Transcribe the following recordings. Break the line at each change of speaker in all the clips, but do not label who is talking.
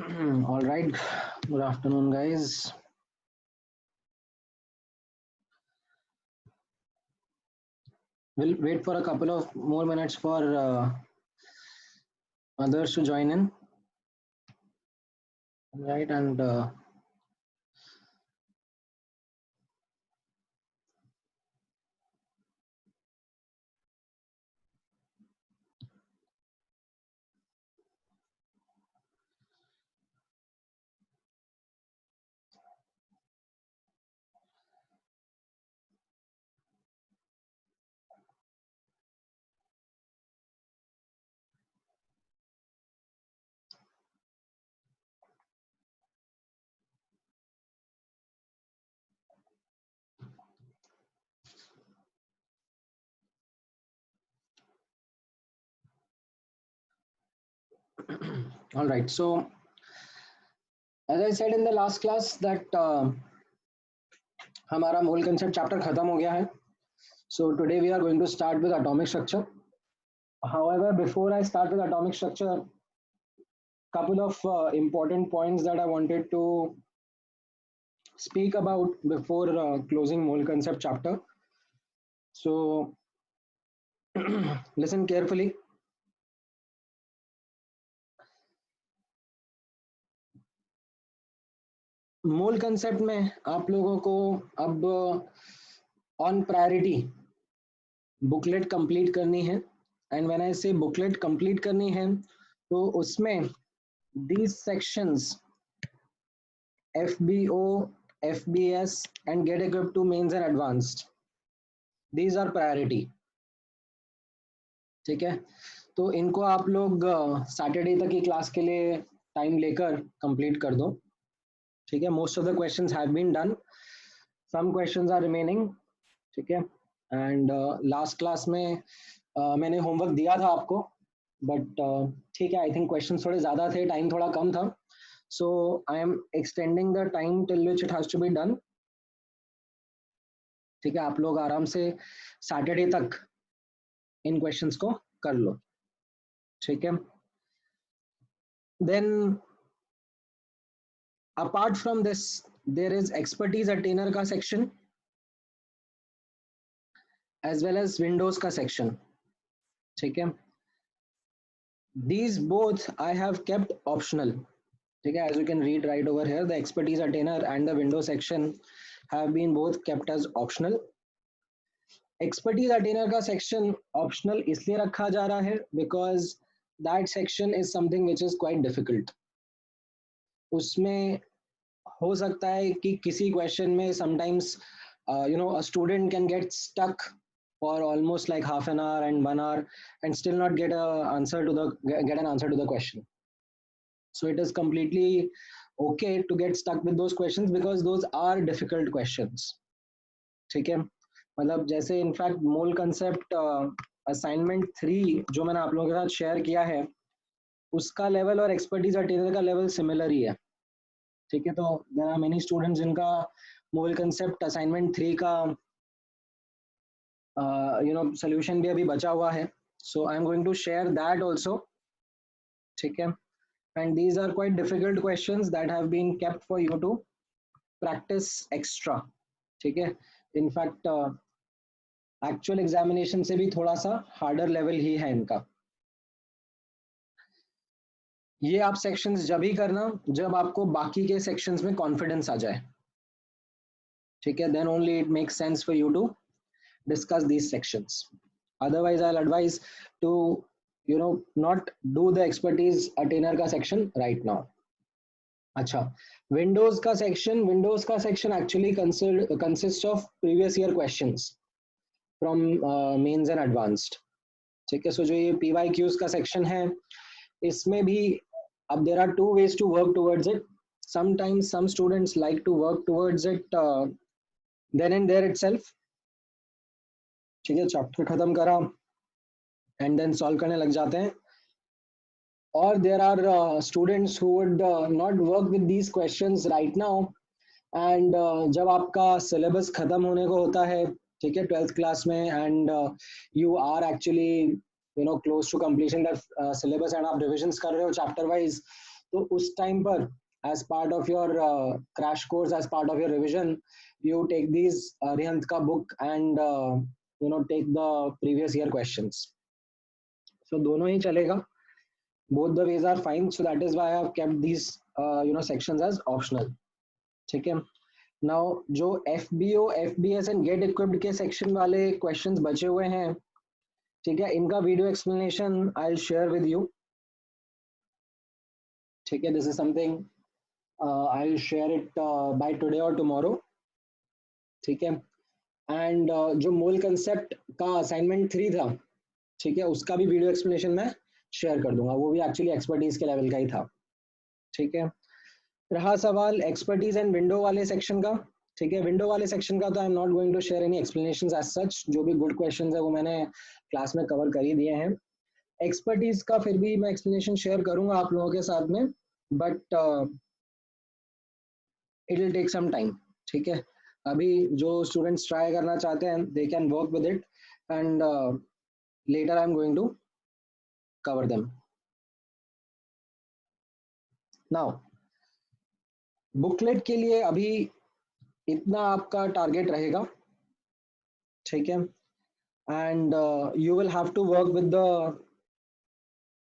All right. Good afternoon, guys. We'll wait for a couple of more minutes for others to join in. Right. And all right. So, as I said in the last class, that हमारा मूल concept chapter खत्म हो गया है. So today we are going to start with atomic structure. However, before I start with atomic structure, couple of important points that I wanted to speak about before closing mole concept chapter. So listen carefully. मूल concept में आप लोगों को अब on priority booklet complete करनी है. And when I से booklet complete करनी है तो उसमें these sections FBO, FBS and get equipped to mains and advanced, these are priority. ठीक है, तो इनको आप लोग सैटरडे तक की क्लास के लिए टाइम लेकर कंप्लीट कर दो. ठीक है, most of the questions have been done, some questions are remaining. ठीक है, एंड लास्ट क्लास में मैंने होमवर्क दिया था आपको, बट ठीक है, आई थिंक क्वेश्चन थोड़े ज़्यादा थे, टाइम थोड़ा कम था. So I am extending the time till which it has to be done. ठीक है, आप लोग आराम से सैटरडे तक इन क्वेश्चंस को कर लो. ठीक है, then apart from this there is expertise अटेनर का section as well as Windows का section. ठीक है, these both I have kept optional. ठीक है, as you can read right over here, the expertise attainer and the Windows section have been both kept as optional. Expertise attainer का section optional इसलिए रखा जा रहा है because that section is something which is quite difficult. उसमें हो सकता है कि किसी question में sometimes a student can get stuck for almost like half an hour and 1 hour and still not get an answer to the question. So it is completely okay to get stuck with those questions because those are difficult questions. ठीक है, मतलब जैसे in fact मोल concept assignment 3 जो मैंने आप लोगों के साथ शेयर किया है उसका लेवल और एक्सपर्टीज अटेनर का लेवल सिमिलर ही है. ठीक है, तो देयर आर मेनी स्टूडेंट्स जिनका मोल कंसेप्ट असाइनमेंट 3 का solution भी अभी बचा हुआ है. So I am going to share that also. ठीक है, and these are quite difficult questions that have been kept for you to practice extra. ठीक है, in fact actual examination से भी थोड़ा सा harder level ही है इनका. ये आप sections जब ही करना जब आपको बाकी के sections में confidence आ जाए. ठीक है, then only it makes sense for you to discuss these sections. Otherwise I'll advise to not do the expertise attainer का section right now. अच्छा, Windows का section actually consists of previous year questions from mains and advanced. ठीक है, so जो ये PYQs का section है इसमें भी अब there are two ways to work towards it. Sometimes some students like to work towards it then and there itself. ठीक है, चैप्टर खत्म करा एंड देन सॉल्व करने लग जाते हैं. और there are students who would not work with these questions right now and जब आपका सिलेबस खत्म होने को होता है, ठीक है, 12th क्लास में, and you are actually close to completion that syllabus and आप रिविजन्स कर रहे हो चैप्टर वाइज, तो उस टाइम पर as part of your crash course, as part of your revision, you take these Arihant ka book and take the previous year questions. So दोनों ही चलेगा. Both the ways are fine. So that is why I have kept these sections as optional. ठीक है. Now जो FBO, FBS and get equipped के section वाले questions बचे हुए हैं, ठीक है, इनका video explanation I'll share with you. ठीक है, this is something I'll share it by today or tomorrow. ठीक है. एंड जो मोल कंसेप्ट का असाइनमेंट 3 था, ठीक है, उसका भी वीडियो एक्सप्लेनेशन मैं शेयर कर दूंगा. वो भी एक्चुअली एक्सपर्टीज के लेवल का ही था. ठीक है. रहा सवाल एक्सपर्टीज एंड विंडो वाले सेक्शन का. ठीक है, विंडो वाले सेक्शन का तो I am not going to share any explanations as such. जो भी गुड क्वेश्चंस है वो मैंने क्लास में कवर कर ही दिए हैं. एक्सपर्टीज का फिर भी मैं एक्सप्लेनेशन शेयर करूंगा आप लोगों के साथ में, but it will take some time. ठीक है, अभी जो स्टूडेंट्स ट्राई करना चाहते हैं they can work with it and later I am going to cover them. Now booklet के लिए अभी इतना आपका टारगेट रहेगा. ठीक है, and you will have to work with the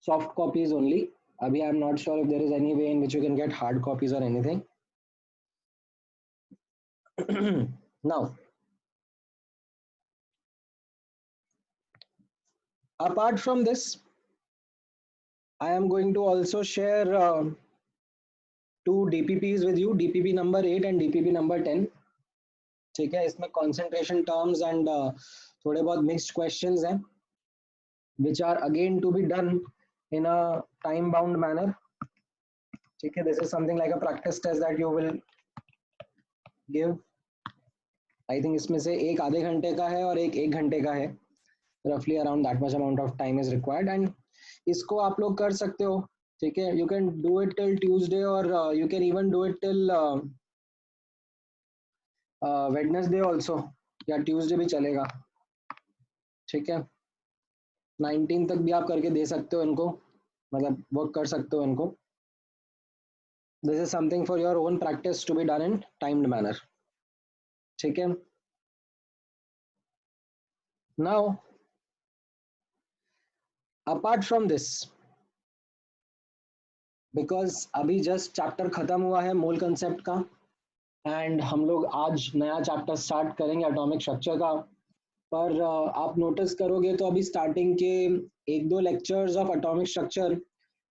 soft copies only. अभी I am not sure if there is any way in which you can get hard copies और anything. Now, apart from this, I am going to also share 2 DPPs with you, DPP number 8 and DPP number 10. ठीक है, इसमें concentration terms and थोड़े बहुत mixed questions हैं, which are again to be done in a time bound manner. ठीक है, this is something like a practice test that you will give. I think इसमें से एक आधे घंटे का है और एक घंटे का है. Roughly around that much amount of time is required and इसको आप लोग कर सकते हो. ठीक है, you can do it till Tuesday or you can even do it till Wednesday also, या Tuesday भी चलेगा. ठीक है, 19 तक भी आप करके दे सकते हो इनको, मतलब वर्क कर सकते हो इनको. This is something for your own practice to be done in timed manner. ठीक है. Now apart from this, because अभी जस्ट चैप्टर खत्म हुआ है मोल कंसेप्ट का एंड हम लोग आज नया चैप्टर स्टार्ट करेंगे एटॉमिक स्ट्रक्चर का. पर आप नोटिस करोगे तो अभी स्टार्टिंग के 1-2 lectures of atomic structure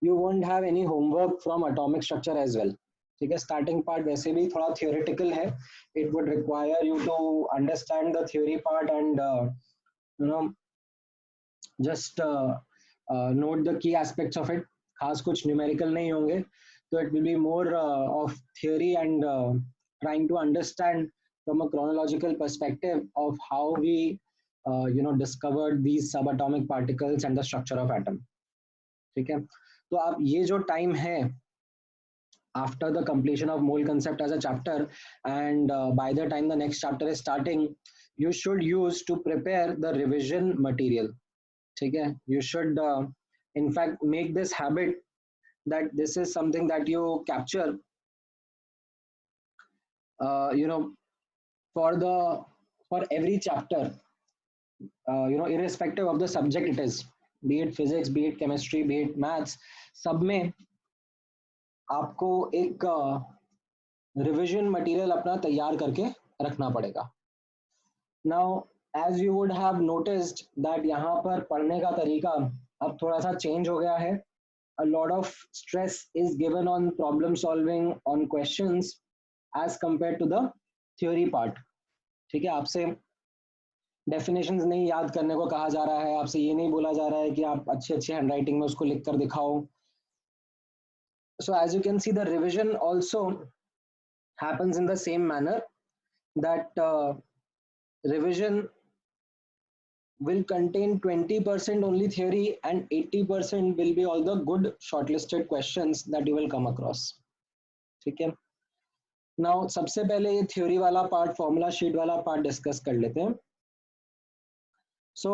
you won't have any homework from atomic structure as well. ठीक है, स्टार्टिंग पार्ट वैसे भी थोड़ा थियोरेटिकल है. It would require you to understand the theory part and just note the key aspects of it. खास कुछ numerical नहीं होंगे, तो it will be more of theory and trying to understand from a chronological perspective of how we discovered these subatomic particles and the structure of atom. ठीक है, तो आप ये जो टाइम है after the completion of mole concept as a chapter and by the time the next chapter is starting, you should use to prepare the revision material. ठीक है, you should in fact make this habit that this is something that you capture for every chapter, irrespective of the subject it is, be it physics, be it chemistry, be it maths, सब में आपको एक revision material अपना तैयार करके रखना पड़ेगा. Now as you would have noticed that यहाँ पर पढ़ने का तरीका अब थोड़ा सा चेंज हो गया है. A lot of stress is given on problem solving, on questions as compared to the theory part. ठीक है, आपसे डेफिनेशंस नहीं याद करने को कहा जा रहा है, आपसे ये नहीं बोला जा रहा है कि आप अच्छी हैंडराइटिंग में उसको लिख कर दिखाओ. So as you can see, the revision also happens in the same manner, that revision will contain 20% only theory and 80% will be all the good shortlisted questions that you will come across. ठीक है, now सबसे पहले ये theory वाला part, formula sheet वाला part discuss कर लेते हैं. So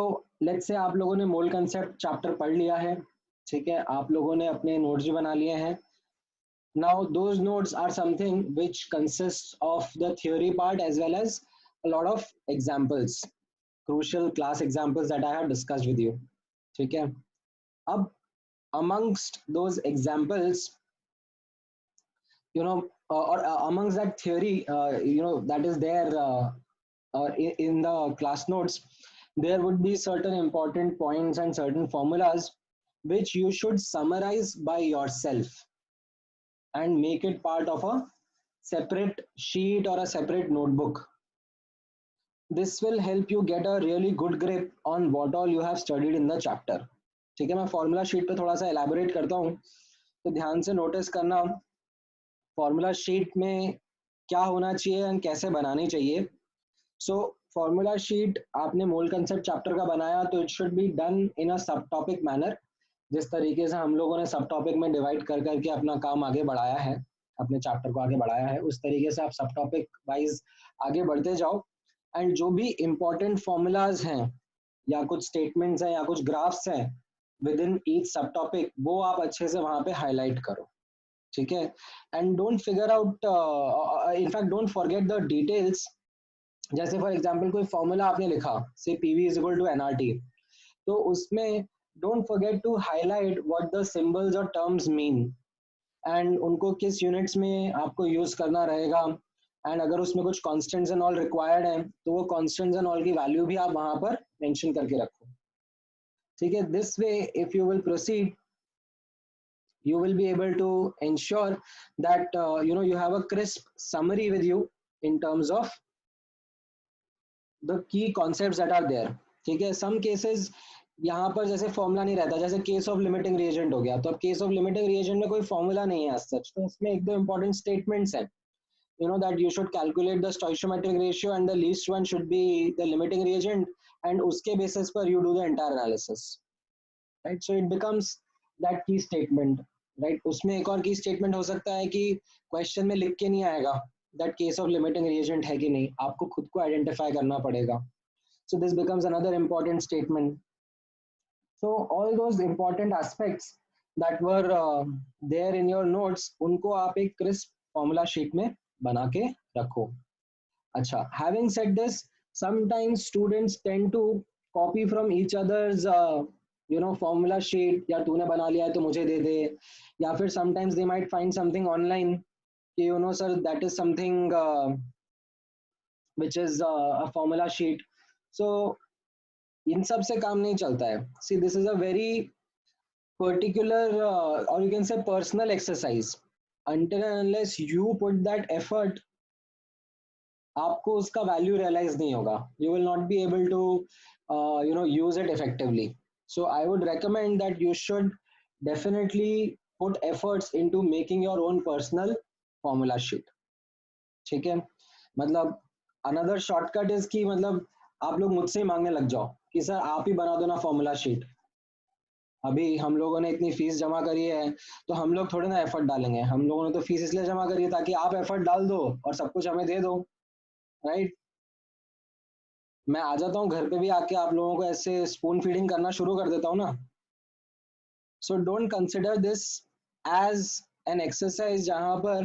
let's say आप लोगों ने मोल कंसेप्ट चैप्टर पढ़ लिया है. ठीक है, आप लोगों ने अपने नोट्स भी बना लिए हैं. Now, those notes are something which consists of the theory part as well as a lot of examples, crucial class examples that I have discussed with you. ठीक है? अब amongst those examples, or amongst that theory, that is there in the class notes, there would be certain important points and certain formulas which you should summarize by yourself and make it part of a separate sheet or a separate notebook. This will help you get a really good grip on what all you have studied in the chapter. ठीक है, मैं formula sheet पे थोड़ा सा elaborate करता हूँ, तो ध्यान से नोटिस करना फॉर्मूला शीट में क्या होना चाहिए और कैसे बनानी चाहिए. सो फॉर्मूला शीट आपने मोल कंसेप्ट चैप्टर का बनाया तो it should be done in a sub topic manner. जिस तरीके से हम लोगों ने सब टॉपिक में डिवाइड कर करके अपना काम आगे बढ़ाया है, अपने चैप्टर को आगे बढ़ाया है, उस तरीके से आप सब टॉपिक वाइज आगे बढ़ते जाओ. एंड जो भी इंपॉर्टेंट फॉर्मूलाज हैं या कुछ स्टेटमेंट्स हैं या कुछ ग्राफ्स हैं विद इन ईच सब टॉपिक, वो आप अच्छे से वहां पे हाईलाइट करो. ठीक है? And don't figure out, in fact don't forget the details. जैसे फॉर एग्जांपल कोई फॉर्मूला आपने लिखा, say PV is equal to NRT, तो उसमें don't forget to highlight what the symbols और टर्म्स मीन एंड उनको किस यूनिट्स में आपको यूज करना रहेगा. एंड अगर उसमें कुछ कॉन्स्टेंट्स एंड ऑल रिक्वायर्ड है तो वो कॉन्स्टेंट्स एंड ऑल की वैल्यू भी आप वहां पर मेंशन करके रखो. ठीक है? This way if you will proceed, you will be able to ensure that you have a crisp summary with you in terms of the key concepts that are there. ठीक है? some cases यहाँ पर जैसे formula नहीं रहता, जैसे case of limiting reagent हो गया, तो अब केस ऑफ लिमिटिंग रिएजेंट में कोई फॉर्मूला नहीं है as such, तो उसमें एक दो इंपॉर्टेंट स्टेटमेंट्स हैं. That you should calculate the stoichiometric ratio and the least one should be the limiting reagent, and उसके basis पर you do the entire analysis, right? So it becomes that key statement, right? उसमें एक और की statement हो सकता है कि क्वेश्चन में लिख के नहीं आएगा that case of limiting reagent है कि नहीं, आपको खुद को आइडेंटिफाई करना पड़ेगा. So this becomes another important statement. So all those important aspects that were there in your notes, उनको आप एक क्रिस्प फॉर्मूला शीट में बना के रखो. अच्छा, having said this, sometimes students tend to copy from each other's formula sheet, या तूने बना लिया है तो मुझे दे दे, या फिर sometimes they might find something online कि sir that is something which is a formula sheet. So इन सब से काम नहीं चलता है. See, this is a very particular और you can say personal exercise. until and unless you put that effort, आपको उसका वैल्यू रियलाइज नहीं होगा. You will not be able to use it effectively. So I would recommend that you should definitely put efforts into making your own personal formula sheet. ठीक है? मतलब another shortcut is कि मतलब आप लोग मुझसे ही मांगने लग जाओ कि सर आप ही बना दो ना फॉर्मूला शीट. अभी हम लोगों ने इतनी फीस जमा करी है तो हम लोग थोड़े ना एफर्ट डालेंगे. हम लोगों ने तो फीस इसलिए जमा करी है ताकि आप एफर्ट डाल दो और सब कुछ हमें दे दो, राइट? मैं आ जाता हूँ घर पे भी आके आप लोगों को ऐसे स्पून फीडिंग करना शुरू कर देता हूँ ना. So don't consider this as an exercise जहां पर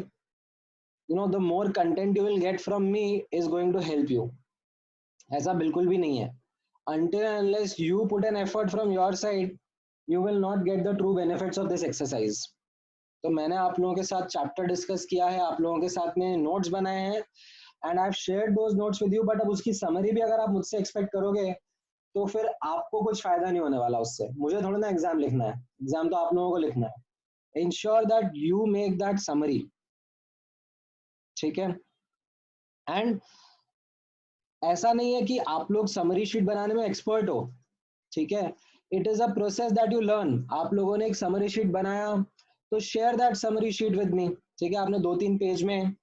the more content you will get from me is going to help you. ऐसा बिल्कुल भी नहीं है. until and unless you put an effort from your side, you will not get the true benefits of this exercise. तो मैंने आप लोगों के साथ चैप्टर डिस्कस किया है, आप लोगों के साथ में नोट्स बनाए हैं, and I have shared those notes with you. But अब उसकी समरी भी अगर आप मुझसे एक्सपेक्ट करोगे तो फिर आपको कुछ फायदा नहीं होने वाला उससे. मुझे थोड़ा ना एग्जाम लिखना है, एग्जाम तो आप लोगों को लिखना है. Ensure that you make that summary. ठीक है? एंड ऐसा नहीं है कि आप लोग समरी शीट बनाने में एक्सपर्ट हो. ठीक है? It is a process that you learn. आप लोगों ने एक समरी शीट बनाया तो share that summary sheet with me. ठीक है? आपने 2-3 पेज में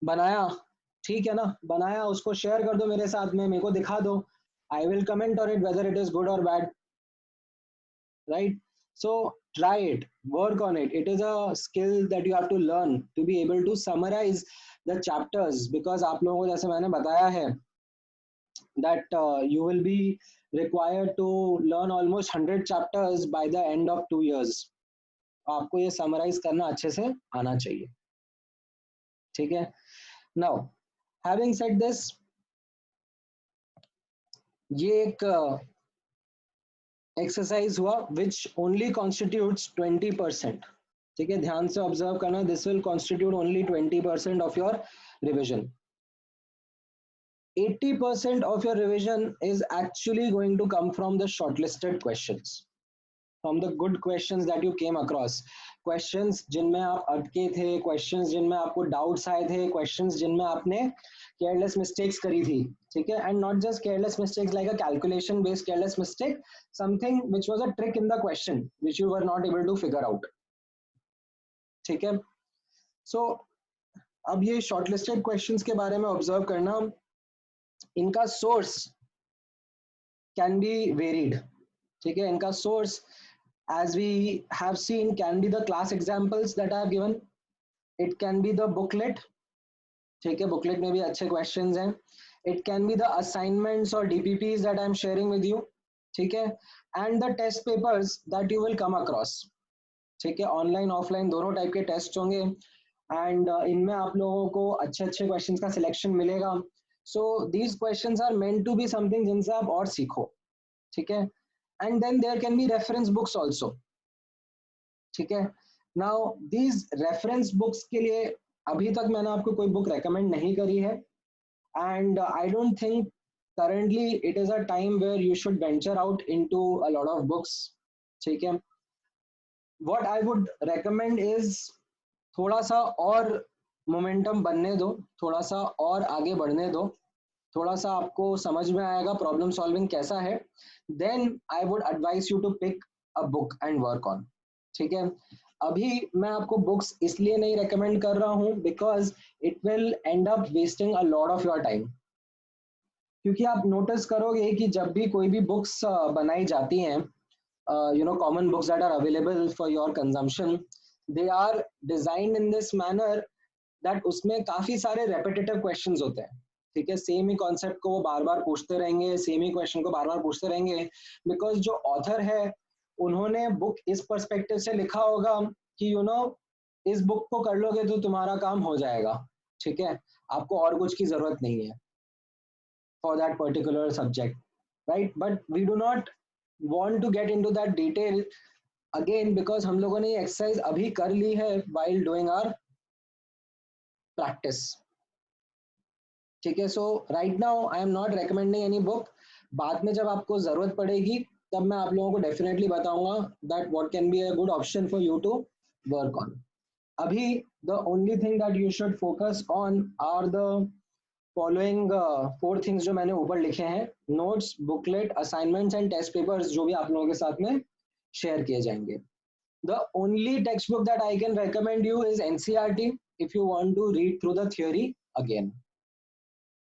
बनाया, ठीक है ना, बनाया, उसको शेयर कर दो मेरे साथ में, मेरे को दिखा दो. I will comment on it whether it is good और bad, right? So try it, work on it. It is a skill that you have to learn to be able to summarize the chapters, because आप लोगों को जैसे मैंने बताया है that you will be required to learn almost 100 chapters by the end of 2 years. आपको ये summarise करना अच्छे से आना चाहिए, ठीक है। नाउ हैविंग सेड दिस, ये एक एक्सरसाइज हुआ विच ओनली कॉन्स्टिट्यूट्स 20%, ठीक है, ध्यान से ऑब्जर्व करना, this will constitute only 20% of your revision. 80% of your revision is actually going to come from the shortlisted questions, from the good questions that you came across, questions जिनमें आप अटके थे, questions जिनमें आपको doubts आए थे, questions जिनमें आपने careless mistakes करी थी, ठीक है, and not just careless mistakes like a calculation based careless mistake, something which was a trick in the question which you were not able to figure out, ठीक है. So अब ये shortlisted questions के बारे में observe करना, इनका source can be varied, ठीक है, इनका source as we have seen can be the class examples that I have given, it can be the booklet, ठीक है, booklet में भी अच्छे questions हैं, it can be the assignments or DPPs that I am sharing with you, ठीक है, and the test papers that you will come across, ठीक है, ऑनलाइन ऑफलाइन दोनों टाइप के टेस्ट होंगे, एंड इनमें आप लोगों को अच्छे अच्छे क्वेश्चंस का सिलेक्शन मिलेगा. So these questions are meant to be something जिनसे आप और सीखो, ठीक है, and then there can be reference books also, ठीक है. नाउ दीज रेफरेंस बुक्स के लिए अभी तक मैंने आपको कोई बुक रेकमेंड नहीं करी है, and I don't think currently it is a time where you should venture out into a lot of books, ठीक है. what I would recommend is थोड़ा सा और मोमेंटम बनने दो, थोड़ा सा और आगे बढ़ने दो, थोड़ा सा आपको समझ में आएगा प्रॉब्लम सॉल्विंग कैसा है, then I would advise you to pick a book and work on, ठीक है. अभी मैं आपको बुक्स इसलिए नहीं रेकमेंड कर रहा हूँ because it will and up wasting a lot of your time, क्योंकि आप नोटिस करोगे कि जब भी कोई भी बुक्स बनाई जाती हैं, common books that are available for your consumption, they are designed in this manner that उसमें काफी सारे repetitive questions होते हैं, ठीक है, सेम ही कॉन्सेप्ट को वो बार बार पूछते रहेंगे, सेम ही क्वेश्चन को बार बार पूछते रहेंगे, बिकॉज जो ऑथर है उन्होंने बुक इस पर्सपेक्टिव से लिखा होगा कि इस बुक को कर लोगे तो तुम्हारा काम हो जाएगा, ठीक है, आपको और कुछ की जरूरत नहीं है for that particular subject, right? But we do not want to get into that detail again because हम लोगों ने ये exercise अभी कर ली है while doing our practice, ठीक है. So right now I am not recommending any book. बाद में जब आपको जरूरत पड़ेगी तब मैं आप लोगों को definitely बताऊंगा that what can be a good option for you to work on. अभी the only thing that you should focus on are the following 4 things जो मैंने ऊपर लिखे हैं, notes, booklet, assignments and test papers जो भी आप लोगों के साथ में शेयर किए जाएंगे. The only textbook that I can recommend you is NCERT if you want to read through the theory again,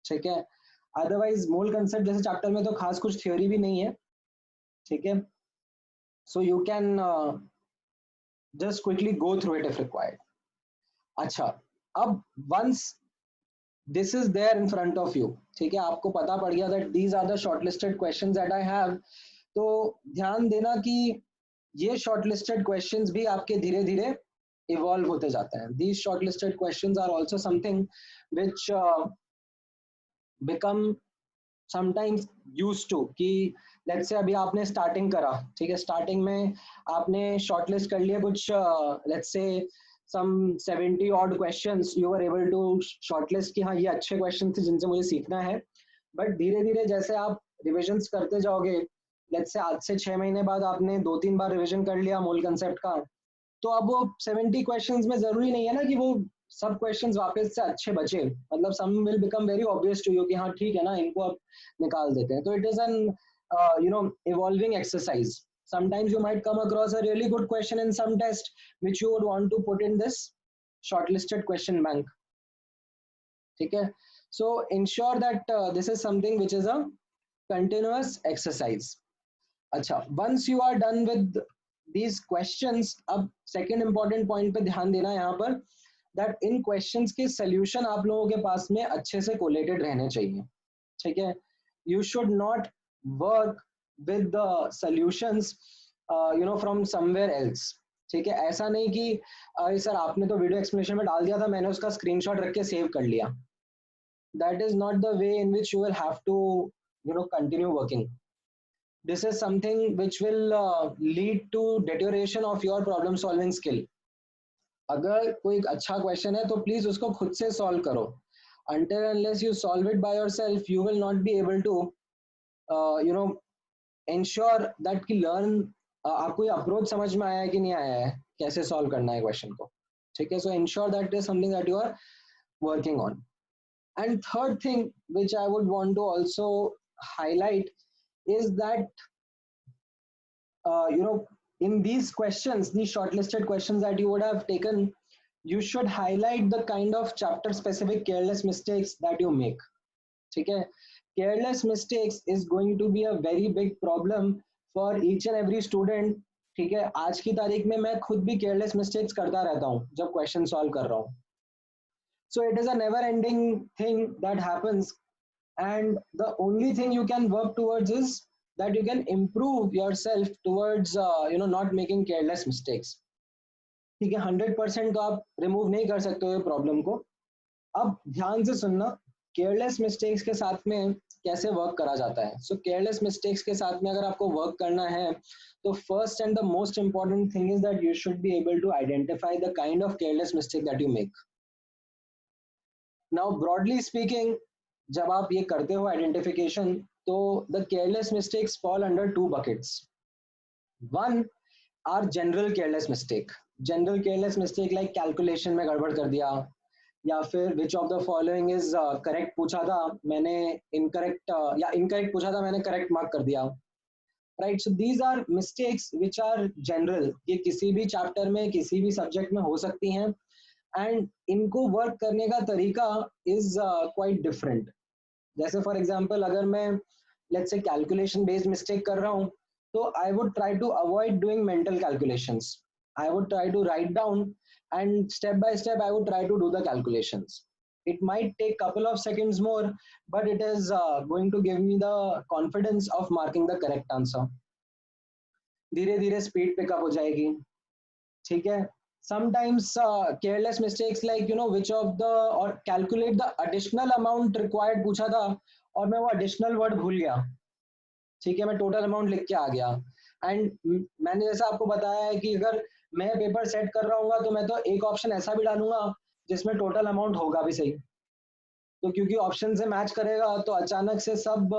ठीक है. अदरवाइज मूल कंसेप्ट जैसे चैप्टर में तो खास कुछ थ्योरी भी नहीं है, ठीक है. So you can just quickly go through it if required. अच्छा, अब once this is there in front of you, ठीक है, आपको पता पड़ गया that these are the shortlisted questions that I have, तो ध्यान देना कि ये shortlisted questions भी आपके धीरे धीरे evolve होते जाते हैं. These shortlisted questions are also something which become sometimes used to, कि let's say अभी आपने starting करा, ठीक है, starting में आपने shortlist कर लिया कुछ let's say some 70 odd questions, you were able to shortlist कि हाँ ये अच्छे questions थे जिनसे मुझे सीखना है. बट धीरे धीरे जैसे आप रिविजन्स करते जाओगे, लेट्स से आज से 6 महीने बाद आपने 2-3 बार रिविजन कर लिया मूल कंसेप्ट का, तो अब वो 70 क्वेश्चंस में जरूरी नहीं है ना कि वो सब क्वेश्चंस वापस से अच्छे बचे, मतलब some will become very obvious to you कि हाँ ठीक है ना, इनको अब निकाल देते हैं. तो it is an evolving exercise. Sometimes you might come across a really good question in some test which you would want to put in this shortlisted question bank, ठीक है. So ensure that this is something which is a continuous exercise. अच्छा, once you are done with these questions, अब second important point पे ध्यान देना यहाँ पर that in questions के solution आप लोगों के पास में अच्छे से collated रहने चाहिए, ठीक है. You should not work with the solutions from somewhere else. ठीक है, ऐसा नहीं कि अरे सर आपने तो वीडियो एक्सप्लेनेशन में डाल दिया था, मैंने उसका स्क्रीनशॉट रख के सेव कर लिया. That is not the way in which you will have to continue working. This is something which will lead to deterioration of your problem solving skill. अगर कोई अच्छा क्वेश्चन है तो प्लीज उसको खुद से सॉल्व करो. Until unless you solve it by yourself, you will not be able to ensure that कि learn आपको ये अप्रोच समझ में आया है कि नहीं आया है, कैसे सॉल्व करना है क्वेश्चन को. ठीक है, so ensure that is something that you are working on. And third thing which I would want to also highlight is that in these questions, these shortlisted questions that you would have taken, you should highlight the kind of chapter specific careless mistakes that you make. Okay, careless mistakes is going to be a very big problem for each and every student. ठीक है, आज की तारीख में मैं खुद भी careless mistakes करता रहता हूँ जब question solve कर रहा हूँ. So it is a never ending thing that happens, and the only thing you can work towards is that you can improve yourself towards not making careless mistakes. ठीक है, 100% तो आप रिमूव नहीं कर सकते हो ये प्रॉब्लम को. अब ध्यान से सुनना, केयरलेस मिस्टेक्स के साथ में कैसे वर्क करा जाता है. सो केयरलेस मिस्टेक्स के साथ में अगर आपको वर्क करना है तो first and the most important thing is that you should be able to identify the kind of careless mistake that you make. Now broadly speaking, जब आप ये करते हो आइडेंटिफिकेशन, तो the careless mistakes fall under two buckets. One are general careless mistake. General careless mistake like calculation में गड़बड़ कर दिया, या फिर which of the following is correct पूछा था मैंने incorrect, या incorrect पूछा था मैंने correct mark कर दिया. Right, so these are mistakes which are general. ये किसी भी chapter में किसी भी subject में हो सकती हैं, and इनको work करने का तरीका is quite different. जैसे फॉर एग्जाम्पल अगर मैं let's say calculation based mistake कर रहा हूँ, तो I would try to avoid doing mental calculations. I would try to write down and step by step I would try to do the calculations. It might take couple of seconds more, but it is going to give me the confidence of marking the correct answer. धीरे धीरे speed pickup हो जाएगी. ठीक है, sometimes careless mistakes like which of the or calculate the additional amount required पूछा था और मैं वो additional word भूल गया. ठीक है, मैं total amount लिख के आ गया. एंड मैंने जैसा आपको बताया है कि अगर मैं पेपर सेट कर रहा हूँ तो मैं तो एक ऑप्शन ऐसा भी डालूंगा जिसमें टोटल अमाउंट होगा भी सही. तो क्योंकि ऑप्शन से मैच करेगा तो अचानक से सब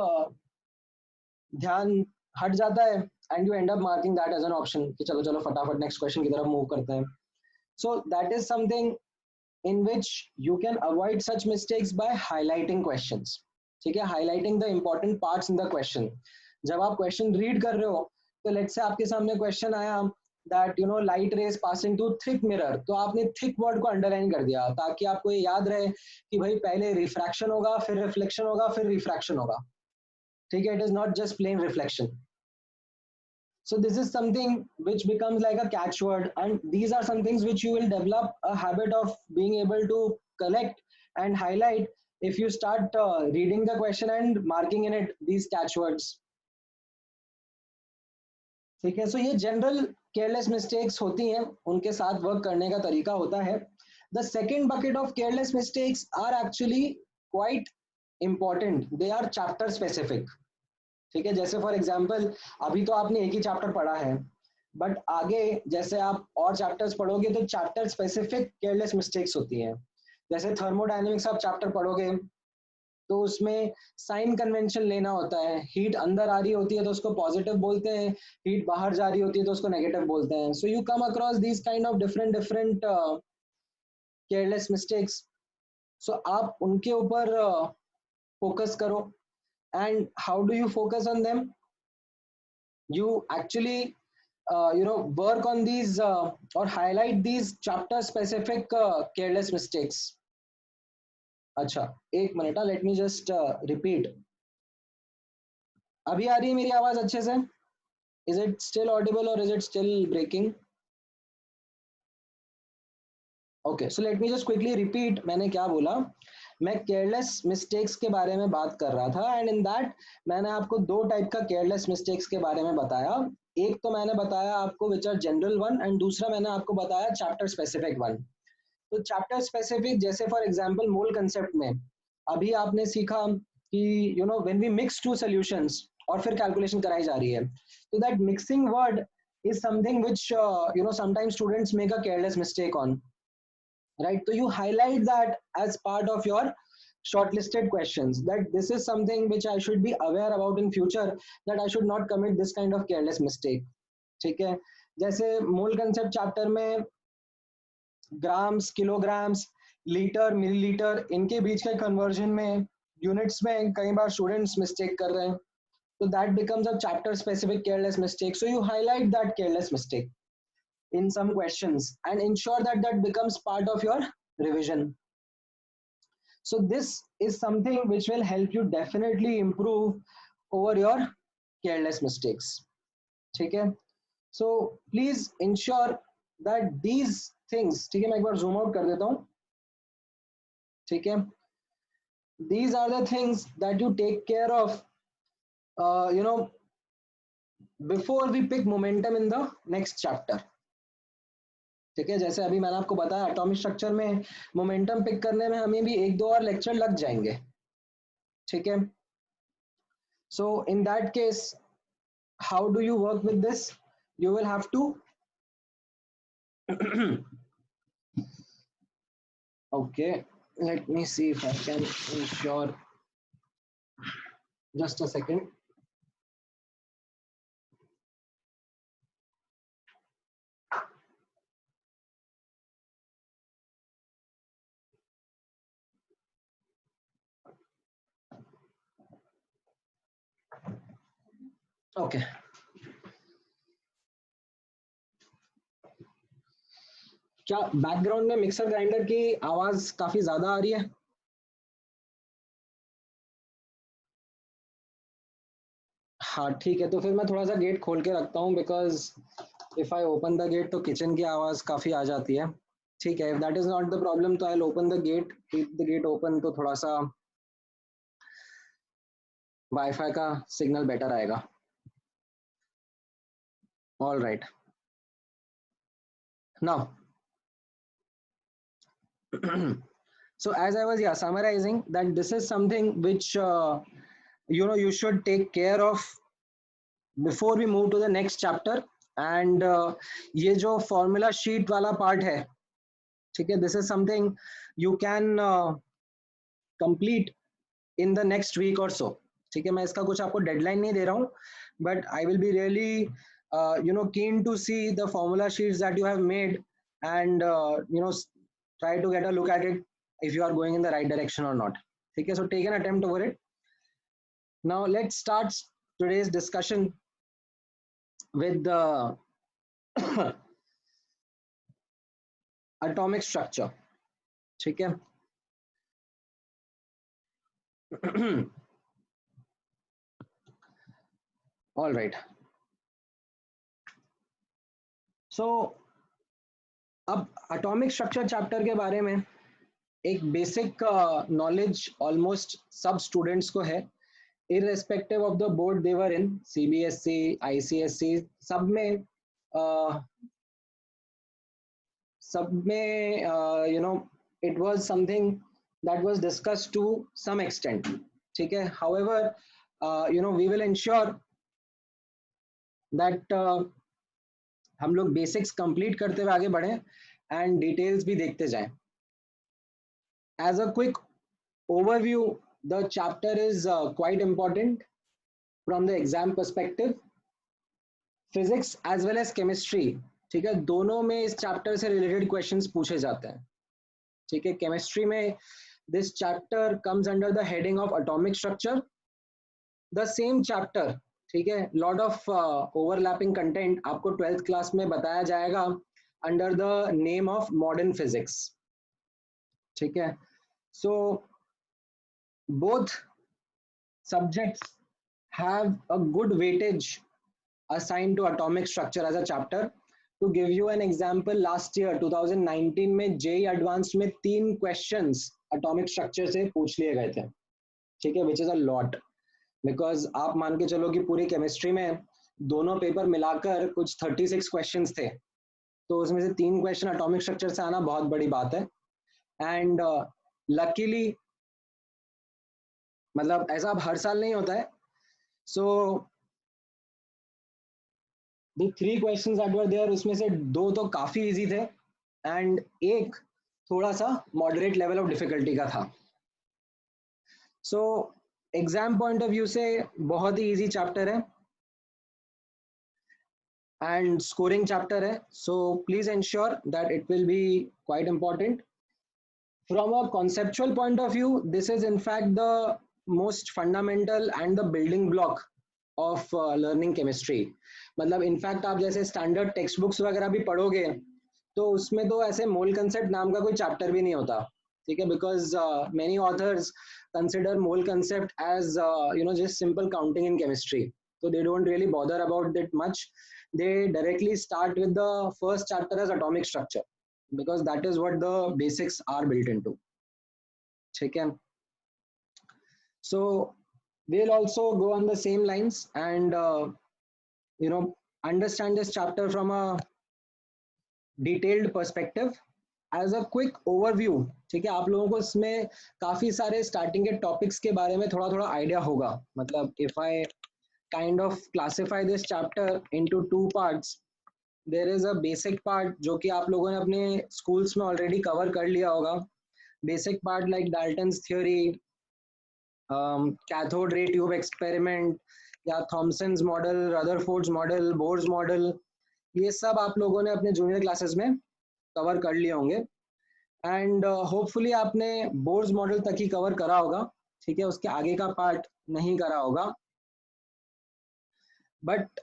ध्यान हट जाता है, and you end up marking that as an option कि चलो चलो फटाफट नेक्स्ट क्वेश्चन की तरफ मूव करते हैं. So that is something in which you can avoid such mistakes by highlighting questions. ठीक है, highlighting the important parts in the question. जब आप question read कर रहे हो, तो let's say आपके सामने question आया that light rays passing through thick mirror, तो आपने thick word को underline कर दिया ताकि आपको ये याद रहे कि भाई पहले refraction होगा, फिर reflection होगा, फिर refraction होगा. ठीक है, it is not just plain reflection. So this is something which becomes like a catchword, and these are some things which you will develop a habit of being able to collect and highlight if you start reading the question and marking in it these catchwords. ठीक है, so ये general careless mistakes होती हैं, उनके साथ work करने का तरीका होता है. The second bucket of careless mistakes are actually quite important. They are chapter specific. ठीक है, जैसे फॉर एग्जाम्पल अभी तो आपने एक ही चैप्टर पढ़ा है, बट आगे जैसे आप और चैप्टर्स पढ़ोगे तो चैप्टर स्पेसिफिक केयरलेस मिस्टेक्स होती हैं. जैसे थर्मोडायनेमिक्स आप चैप्टर पढ़ोगे तो उसमें साइन कन्वेंशन लेना होता है. हीट अंदर आ रही होती है तो उसको पॉजिटिव बोलते हैं, हीट बाहर जा रही होती है तो उसको नेगेटिव बोलते हैं. So you come across these kind of different careless mistakes. So आप उनके ऊपर फोकस करो. And how do you focus on them? You actually work on these or highlight these chapter specific careless mistakes. अच्छा, एक minute, let me just repeat. अभी आ रही है मेरी आवाज अच्छे से? Is it still audible or is it still breaking? Okay, so let me just quickly repeat. मैंने क्या बोला? मैं केयरलेस मिस्टेक्स के बारे में बात कर रहा था, एंड इन दैट मैंने आपको दो टाइप का केयरलेस मिस्टेक्स के बारे में बताया. एक तो मैंने बताया आपको which are general one, and दूसरा मैंने आपको बताया चैप्टर स्पेसिफिक वन। तो चैप्टर स्पेसिफिक जैसे फॉर एग्जांपल मोल कंसेप्ट में अभी आपने सीखा कि you know when we mix two solutions और फिर कैलकुलेशन कराई जा रही है, तो that mixing word is something which you know sometimes students make a careless mistake on, right? So you highlight that as part of your shortlisted questions, that this is something which I should be aware about in future, that I should not commit this kind of careless mistake. ठीक है, जैसे मूल concept chapter में grams, kilograms, litre, millilitre, इनके बीच के conversion में units में कई बार स्टूडेंट्स मिस्टेक कर रहे हैं, so that becomes a chapter specific careless mistake. So you highlight that careless mistake in some questions and ensure that that becomes part of your revision. So this is something which will help you definitely improve over your careless mistakes. Okay, so please ensure that these things, ठीक है, मैं एक बार zoom out कर देता हूँ, ठीक है, these are the things that you take care of you know before we pick momentum in the next chapter. ठीक है, जैसे अभी मैंने आपको बताया एटॉमिक स्ट्रक्चर में मोमेंटम पिक करने में हमें भी एक दो और लेक्चर लग जाएंगे, ठीक है. So in that case how do you work with this? You will have to okay, let me see if I can ensure, just a second. Okay, क्या बैकग्राउंड में मिक्सर ग्राइंडर की आवाज काफी ज्यादा आ रही है? हाँ ठीक है, तो फिर मैं थोड़ा सा गेट खोल के रखता हूँ, because if I open the gate तो किचन की आवाज काफी आ जाती है. ठीक है, if that is not the problem तो I will open the gate, keep the gate open, तो थोड़ा सा वाईफाई का सिग्नल बेटर आएगा. All right, now so as I was summarizing that this is something which you know you should take care of before we move to the next chapter. And ये जो formula sheet वाला part है, ठीक है, this is something you can complete in the next week or so. ठीक है, मैं इसका कुछ आपको deadline नहीं दे रहा हूँ, but I will be really you know keen to see the formula sheets that you have made, and you know try to get a look at it if you are going in the right direction or not. Okay, so take an attempt over it. Now let's start today's discussion with the atomic structure. Okay. All right. So अब atomic structure chapter के बारे में एक basic knowledge almost सब students को है, irrespective of the board they were in, CBSE, ICSE, सब में you know it was something that was discussed to some extent. ठीक है, however you know we will ensure that हम लोग basics complete करते हुए आगे बढ़े एंड डिटेल्स भी देखते जाएं. As a quick overview, the chapter is quite important from the exam perspective. Physics as well as chemistry, ठीक है, दोनों में इस चैप्टर से रिलेटेड क्वेश्चंस पूछे जाते हैं. ठीक है, केमिस्ट्री में this chapter comes under the heading of atomic structure. The same chapter, ठीक है, लॉट ऑफ ओवरलैपिंग कंटेंट आपको 12th क्लास में बताया जाएगा under the name of modern physics. ठीक है, so both subjects have a good weightage assigned to atomic structure as a chapter. To give you an example, last year 2019 में JEE Advanced में 3 questions atomic structure से पूछ लिए गए थे. ठीक है, which is a lot, because आप मान के चलो कि पूरी chemistry में दोनों पेपर मिलाकर कुछ 36 क्वेश्चंस थे, तो उसमें से 3 क्वेश्चन एटॉमिक स्ट्रक्चर से आना बहुत बड़ी बात है। एंड लकीली मतलब ऐसा अब हर साल नहीं होता है। So the 3 questions that were there, उसमें से 2 तो काफी इजी थे एंड एक थोड़ा सा मॉडरेट लेवल ऑफ डिफिकल्टी का था। So exam point of view से बहुत ही इजी चैप्टर है एंड स्कोरिंग चैप्टर है, so please ensure that it will B quite important. From a conceptual point of view, this is in fact the most fundamental and the building block of learning chemistry. मतलब in fact आप जैसे standard text books वगैरह भी पढ़ोगे तो उसमें तो ऐसे मोल कंसेप्ट नाम का कोई चैप्टर भी नहीं होता, ठीक है, because many authors consider mole concept as just simple counting in chemistry, so they don't really bother about that much. They directly start with the first chapter as atomic structure because that is what the basics are built into. ठीक है, so we'll also go on the same lines and understand this chapter from a detailed perspective as a quick overview. ठीक है, आप लोगों को इसमें काफी सारे स्टार्टिंग के टॉपिक्स के बारे में थोड़ा थोड़ा आइडिया होगा। मतलब if I kind of classify this chapter into 2 parts, there is a basic part जो कि आप लोगों ने अपने schools में already cover कर लिया होगा, basic part like Dalton's theory, cathode ray tube experiment या Thomson's model, Rutherford's model, Bohr's model, ये सब आप लोगों ने अपने junior classes में cover कर लिए होंगे एंड होपफुली आपने Bohr's model तक ही cover करा होगा, ठीक है, उसके आगे का part नहीं करा होगा। बट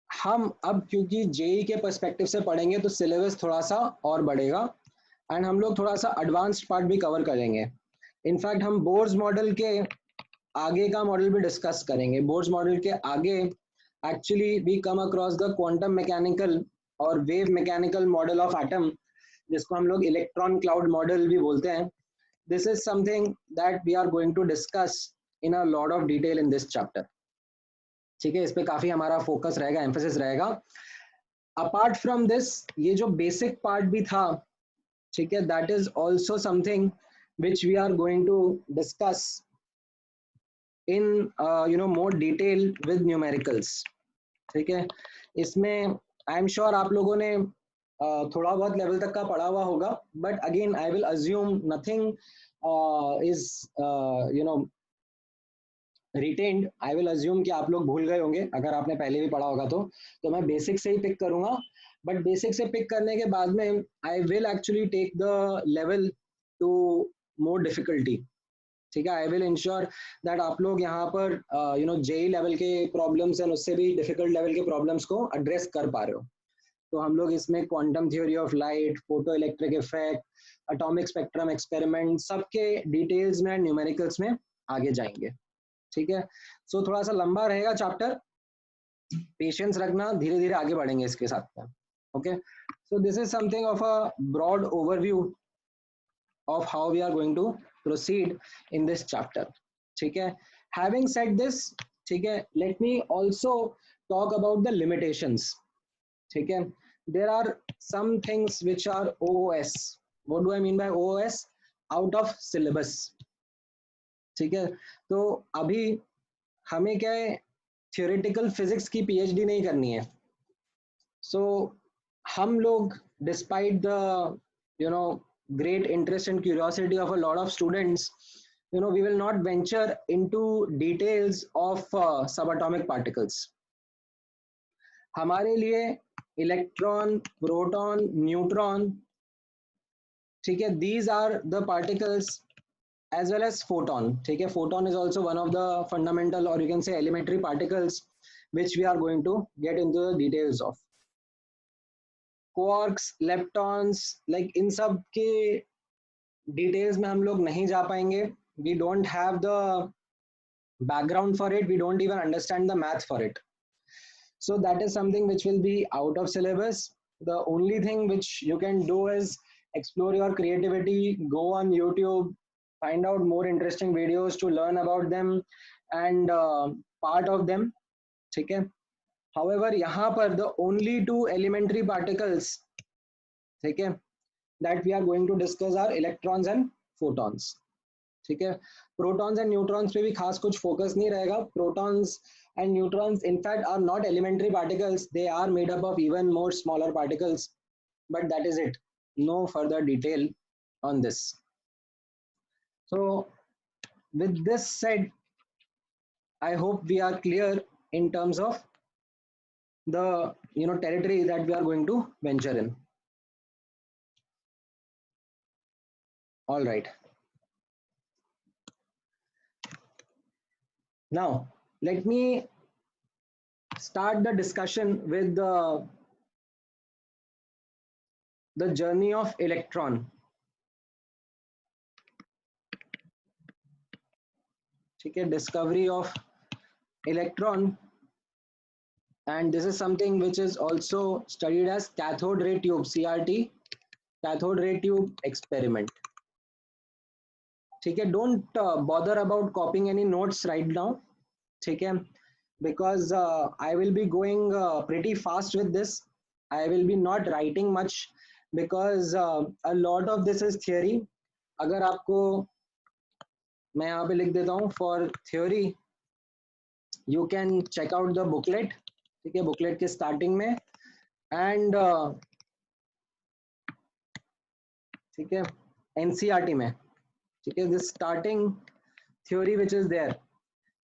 हम अब क्योंकि जेई के पर्सपेक्टिव से पढ़ेंगे तो सिलेबस थोड़ा सा और बढ़ेगा एंड हम लोग थोड़ा सा एडवांस्ड पार्ट भी कवर करेंगे। इनफैक्ट हम बोर्स मॉडल के आगे का मॉडल भी डिस्कस करेंगे। बोर्स मॉडल के आगे actually we come across the quantum mechanical और wave mechanical model of atom, जिसको हम लोग इलेक्ट्रॉन क्लाउड मॉडल भी बोलते हैं। This is something that we are going to discuss in a lot of detail in this chapter, ठीक है, इस पे काफी हमारा फोकस रहेगा, एम्फेसिस रहेगा। अपार्ट फ्रॉम दिस ये जो बेसिक पार्ट भी था, ठीक है, that is also something which we are going to discuss in more detail with numericals, ठीक है। इसमें आई एम श्योर आप लोगों ने थोड़ा बहुत लेवल तक का पढ़ा हुआ होगा, but again I will assume nothing is retained. I will assume कि आप लोग भूल गए होंगे अगर आपने पहले भी पढ़ा होगा तो मैं बेसिक से ही पिक करूंगा, बट बेसिक से पिक करने के बाद में I will actually take the level to more difficulty, ठीक है। आई विल इंश्योर दैट आप लोग यहाँ पर जेई लेवल के प्रॉब्लम्स एंड उससे भी डिफिकल्ट लेवल के प्रॉब्लम्स को एड्रेस कर पा रहे हो। तो हम लोग इसमें quantum theory of light, photo electric effect, atomic spectrum experiment, सबके डिटेल्स में न्यूमेरिकल्स में आगे जाएंगे, ठीक है। सो थोड़ा सा लंबा रहेगा चैप्टर, पेशेंस रखना, धीरे धीरे आगे बढ़ेंगे इसके साथ में, okay. So this is something of a broad overview of how we are going to proceed in this chapter, ठीक है। हैविंग सेड दिस, ठीक है, let me also talk about the limitations, ठीक है। There are some things which are OOS. What do I mean by OOS? Out of syllabus, ठीक है। तो अभी हमें क्या है, थियोरेटिकल फिजिक्स की पीएचडी नहीं करनी है। सो हम लोग despite the great interest and curiosity of a lot of students, we will not venture into details of subatomic particles. हमारे लिए इलेक्ट्रॉन, प्रोटॉन, न्यूट्रॉन, ठीक है, these are the particles as well as photon, ठीक है। photon is also one of the fundamental or you can say elementary particles which we are going to get into the details of. quarks, leptons, like इन सब के details में हम लोग नहीं जा पाएंगे। we don't have the background for it, we don't even understand the math for it, so that is something which will be out of syllabus. The only thing which you can do is explore your creativity, go on YouTube, find out more interesting videos to learn about them and part of them, ठीक है। However, यहाँ पर the only two elementary particles, ठीक है, that we are going to discuss are electrons and photons. ठीक है, protons and neutrons पे भी खास कुछ focus नहीं रहेगा. Protons and neutrons in fact are not elementary particles, they are made up of even more smaller particles, but that is it, no further detail on this. So with this said, I hope we are clear in terms of the territory that we are going to venture in. All right. Now, let me start the discussion with the journey of electron. Okay, discovery of electron, and this is something which is also studied as cathode ray tube, CRT, cathode ray tube experiment. Okay, don't bother about copying any notes right now. Okay, because I will be going pretty fast with this. I will be not writing much because a lot of this is theory. अगर आपको मैं यहाँ पे लिख देता हूँ for theory, you can check out the booklet. ठीक है, booklet के starting में, and ठीक है NCERT में, ठीक है, this starting theory which is there,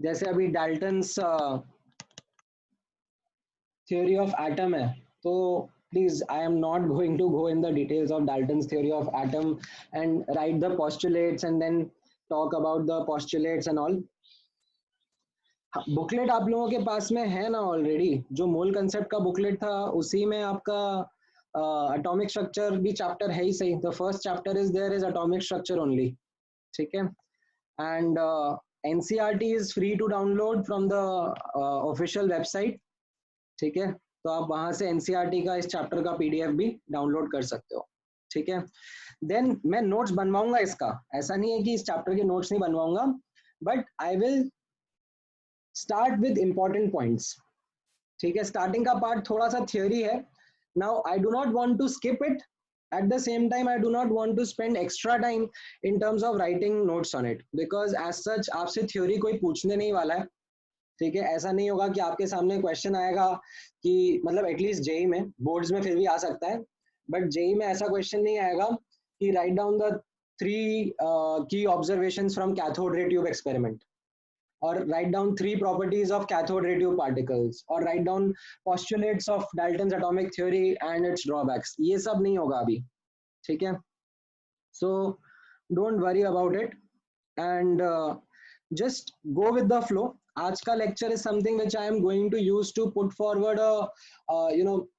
जैसे अभी डाल्टन्स theory of atom है, तो please, I am not going to go in the details of Dalton's theory of atom and write the postulates and then talk about the postulates and all. Booklet आप लोगों के पास में है ना already, जो मूल कंसेप्ट का बुकलेट था उसी में आपका एटॉमिक स्ट्रक्चर भी चैप्टर है ही सही. The first chapter is there is atomic structure only. ठीक है, and NCERT is free to download from the official website. ठीक है, तो आप वहां से एनसीईआरटी का इस चैप्टर का पीडीएफ भी डाउनलोड कर सकते हो. ठीक है, देन मैं नोट्स बनवाऊंगा इसका, ऐसा नहीं है कि इस चैप्टर के नोट्स नहीं बनवाऊंगा, but I will start with important points. ठीक है, स्टार्टिंग का पार्ट थोड़ा सा थियोरी है. Now I do not want to skip it, at the same time I do not want to spend extra time in terms of writing notes on it, because as such आपसे theory कोई पूछने नहीं वाला है. ठीक है, ऐसा नहीं होगा कि आपके सामने क्वेश्चन आएगा कि मतलब एटलीस्ट जेई में, बोर्ड्स में फिर भी आ सकता है, बट जेई में ऐसा क्वेश्चन नहीं आएगा कि write down the 3 key observations from cathode ray tube experiment, or write down 3 properties of cathode ray tube particles, or write down postulates of Dalton's atomic theory and its drawbacks. ये सब नहीं होगा अभी. ठीक है, so don't worry about it and just go with the flow. आज का lecture is something which I am going to use to put forward a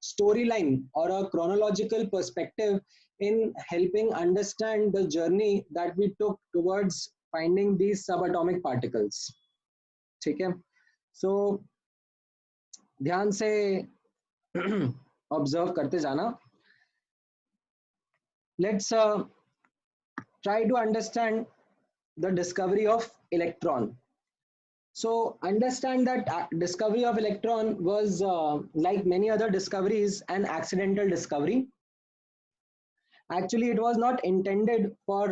storyline or a chronological perspective in helping understand the journey that we took towards finding these subatomic particles. ठीक है, so ध्यान से observe करते जाना. Let's try to understand the discovery of electron. So understand that discovery of electron was like many other discoveries an accidental discovery. Actually it was not intended for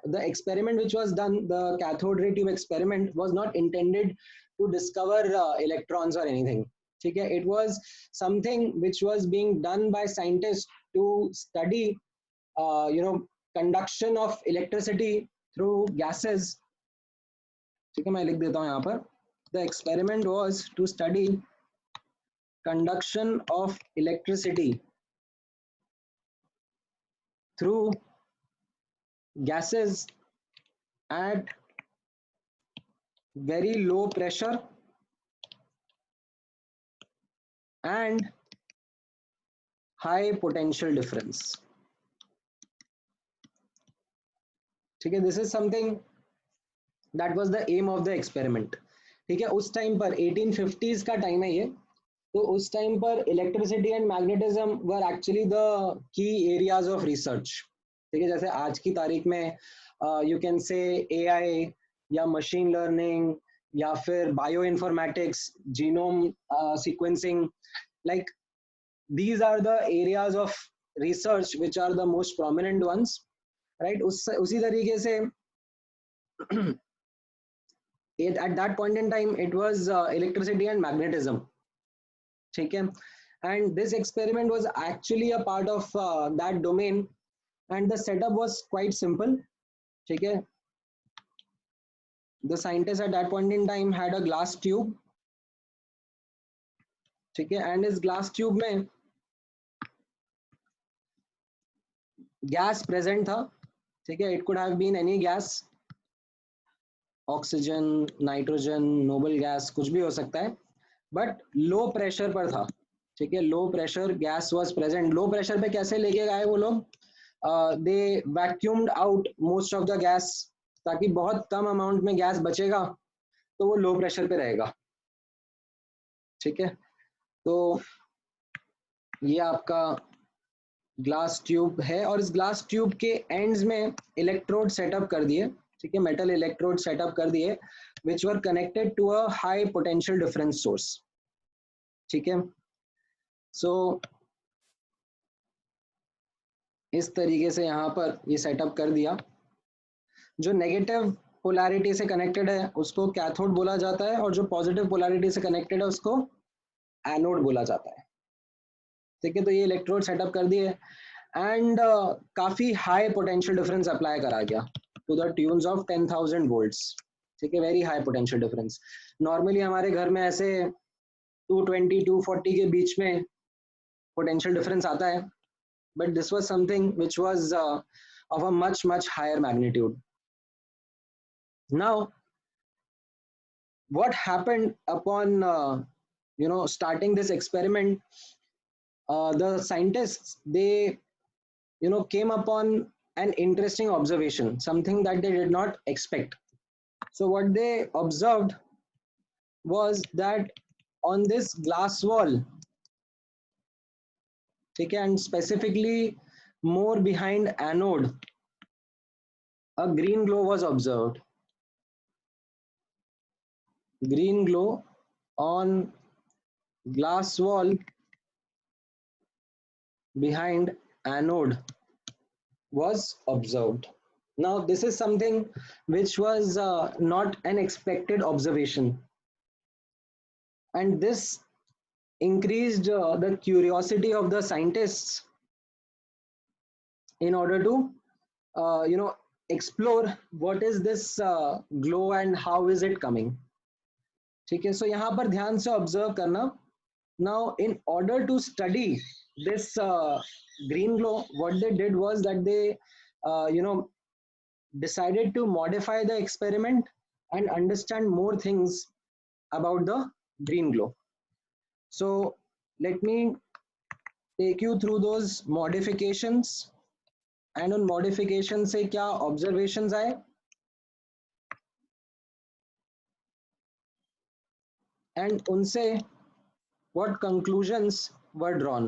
the experiment which was done, the cathode ray tube experiment was not intended to discover electrons or anything. ठीक है, it was something which was being done by scientists to study conduction of electricity through gases. ठीक है, मैं लिख देता हूँ यहाँ पर. The experiment was to study conduction of electricity through gases at very low pressure and high potential difference. ठीक है, this is something that was the aim of the experiment. ठीक है, उस टाइम पर 1850s का टाइम है ये, तो उस टाइम पर electricity and magnetism were actually the key areas of research. ठीक है, जैसे आज की तारीख में यू कैन से एआई या मशीन लर्निंग या फिर bio informatics, genome sequencing, like these are the areas of research which are the most prominent ones, right? उसी तरीके से at that point in time it was electricity and magnetism, ठीक है, and this experiment was actually a part of that domain, and the setup was quite simple, ठीक है. The scientist at that point in time had a glass tube, ठीक है, and इस glass tube में gas present था, ठीक है. It could have been any gas, oxygen, nitrogen, noble gas, कुछ भी हो सकता है, बट लो प्रेशर पर था, ठीक है. Low pressure gas was present. Low pressure पे कैसे लेके गए वो लोग? They vacuumed out most of the gas, ताकि बहुत कम अमाउंट में गैस बचेगा तो वो लो प्रेशर पे रहेगा, ठीक है. तो ये आपका ग्लास ट्यूब है, और इस ग्लास ट्यूब के एंड्स में इलेक्ट्रोड सेटअप कर दिए, ठीक है, मेटल इलेक्ट्रोड सेटअप कर दिए which were connected to a high potential difference source, ठीक है. सो इस तरीके से यहाँ पर ये सेटअप कर दिया. जो नेगेटिव पोलैरिटी से कनेक्टेड है उसको कैथोड बोला जाता है, और जो पॉजिटिव पोलैरिटी से कनेक्टेड है उसको एनोड बोला जाता है, ठीक है. तो ये इलेक्ट्रोड सेटअप कर दिए, एंड काफी हाई पोटेंशियल डिफरेंस अप्लाई करा गया to the tunes of 10,000 volts, ठीक है. Very high potential difference. Normally हमारे घर में ऐसे 220 240 के बीच में पोटेंशियल डिफरेंस आता है, but this was something which was of a much higher magnitude. Now what happened upon starting this experiment, the scientists, they came upon an interesting observation, something that they did not expect. So what they observed was that on this glass wall, okay, and specifically more behind anode, a green glow was observed. Green glow on glass wall behind anode was observed. Now this is something which was not an expected observation, and this increased the curiosity of the scientists in order to explore what is this glow and how is it coming, ठीक है. So यहाँ पर ध्यान से observe करना. Now in order to study this green glow, what they did was that they decided to modify the experiment and understand more things about the green glow. So let me take you through those modifications, and उन modification से क्या observations आए, and उनसे what conclusions were drawn,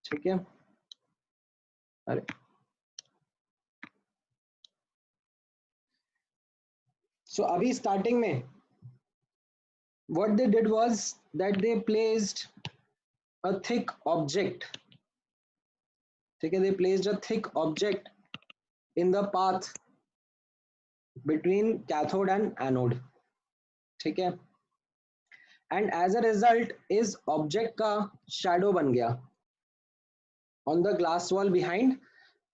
ठीक है. अरे so अभी starting में what they did was that they placed a thick object, ठीक है, they placed a thick object in the path between cathode and anode, ठीक है. and as a result इस object का shadow बन गया on the glass wall behind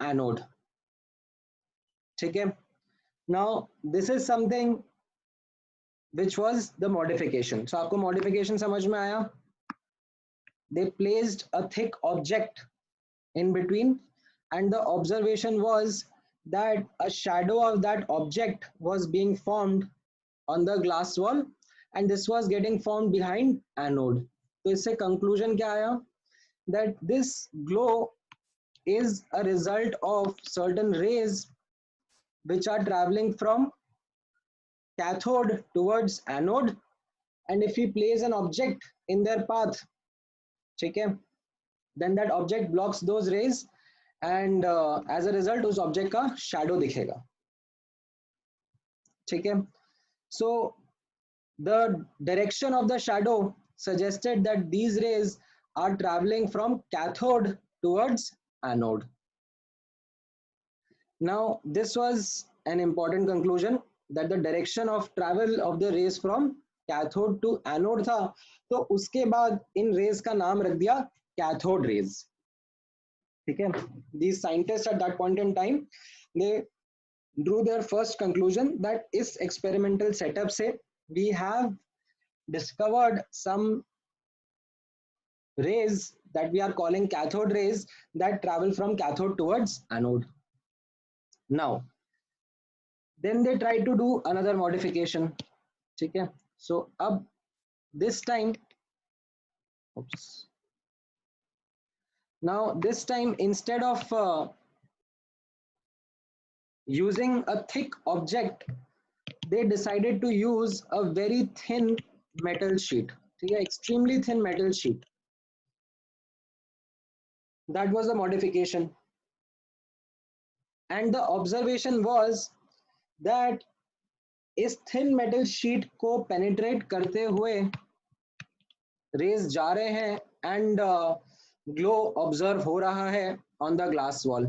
anode, ठीक है. now this is something which was the modification. So आपको modification समझ में आया? They placed a thick object in between, and the observation was that a shadow of that object was being formed on the glass wall, and this was getting formed behind anode. तो इससे conclusion क्या आया? That this glow is a result of certain rays which are traveling from cathode towards anode, and if we place an object in their path, ठीक है, then that object blocks those rays, and as a result उस object का shadow दिखेगा. ठीक है. So the direction of the shadow suggested that these rays are traveling from cathode towards anode. Now this was an important conclusion that the direction of travel of the rays from cathode to anode था. तो उसके बाद इन rays का नाम रख दिया cathode rays. ठीक है. These scientists at that point in time they drew their first conclusion that इस experimental setup से we have discovered some rays that we are calling cathode rays that travel from cathode towards anode. Now then they try to do another modification. ठीक है. So अब this time, oops, now this time instead of using a thick object they decided to use a very thin metal sheet. ठीक है. Extremely thin metal sheet. That was the modification. And the observation was that इस thin metal sheet को penetrate करते हुए rays जा रहे हैं and glow observe हो रहा है on the glass wall.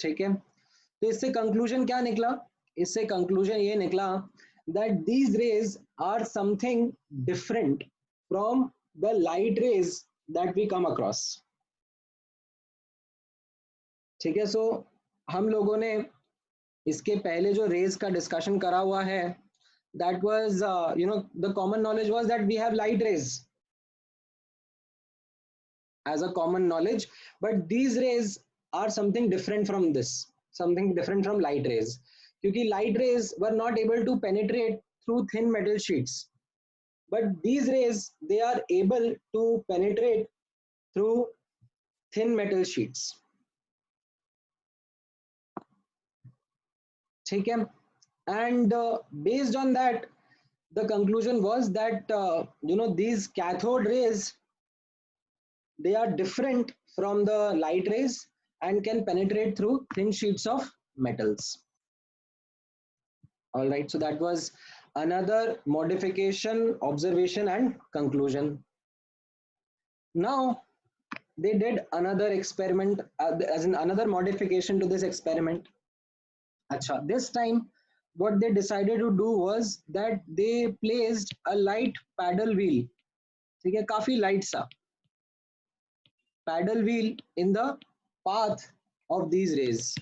ठीक है. तो इससे conclusion क्या निकला? इससे conclusion ये निकला that these rays are something different from the light rays that we come across. ठीक है. सो हम लोगों ने इसके पहले जो रेज का डिस्कशन करा हुआ है that was the common knowledge was that we have light rays as a common knowledge, but these rays are something different from this, something different from light rays, क्योंकि light rays were not able to penetrate through thin metal sheets, but these rays they are able to penetrate through thin metal sheets. ठीक है. And based on that the conclusion was that these cathode rays they are different from the light rays and can penetrate through thin sheets of metals. All right, so that was another modification, observation and conclusion. Now they did another experiment as in another modification to this experiment. Acha, this time what they decided to do was that they placed a light paddle wheel. ठीक है. काफी light सा paddle wheel in the path of these rays.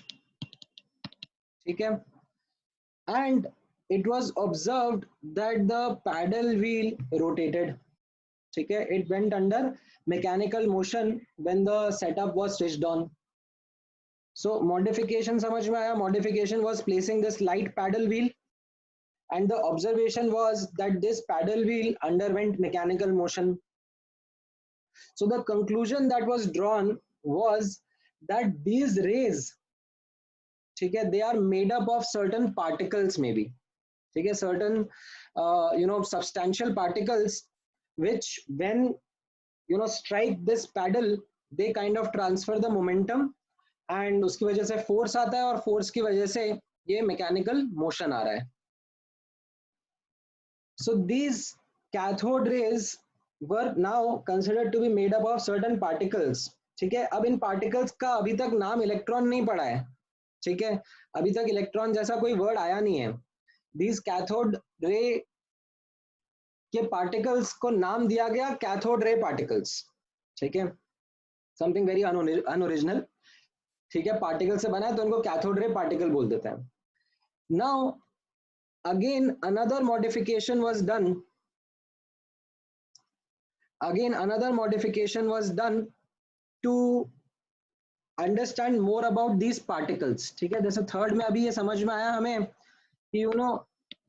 ठीक है. And it was observed that the paddle wheel rotated. ठीक है. It went under mechanical motion when the setup was switched on. So modification समझ में आया. Modification was placing this light paddle wheel and the observation was that this paddle wheel underwent mechanical motion. So the conclusion that was drawn was that these rays, ठीक है, they are made up of certain particles maybe. ठीक है. Certain substantial particles which when strike this paddle they kind of transfer the momentum and उसकी वजह से force आता है और force की वजह से ये mechanical motion आ रहा है. So these cathode rays were now considered to be made up of certain particles. ठीक है. अब इन particles का अभी तक नाम इलेक्ट्रॉन नहीं पड़ा है. ठीक है. अभी तक इलेक्ट्रॉन जैसा कोई वर्ड आया नहीं है. These cathode ray के particles को नाम दिया गया cathode ray particles. ठीक है. Something very unoriginal. ठीक है. पार्टिकल से बना है तो उनको कैथोड रे पार्टिकल बोल देते हैं. Now again another modification was done. Again another modification was done to understand more about these particles. ठीक है. जैसे थर्ड में अभी ये समझ में आया हमें कि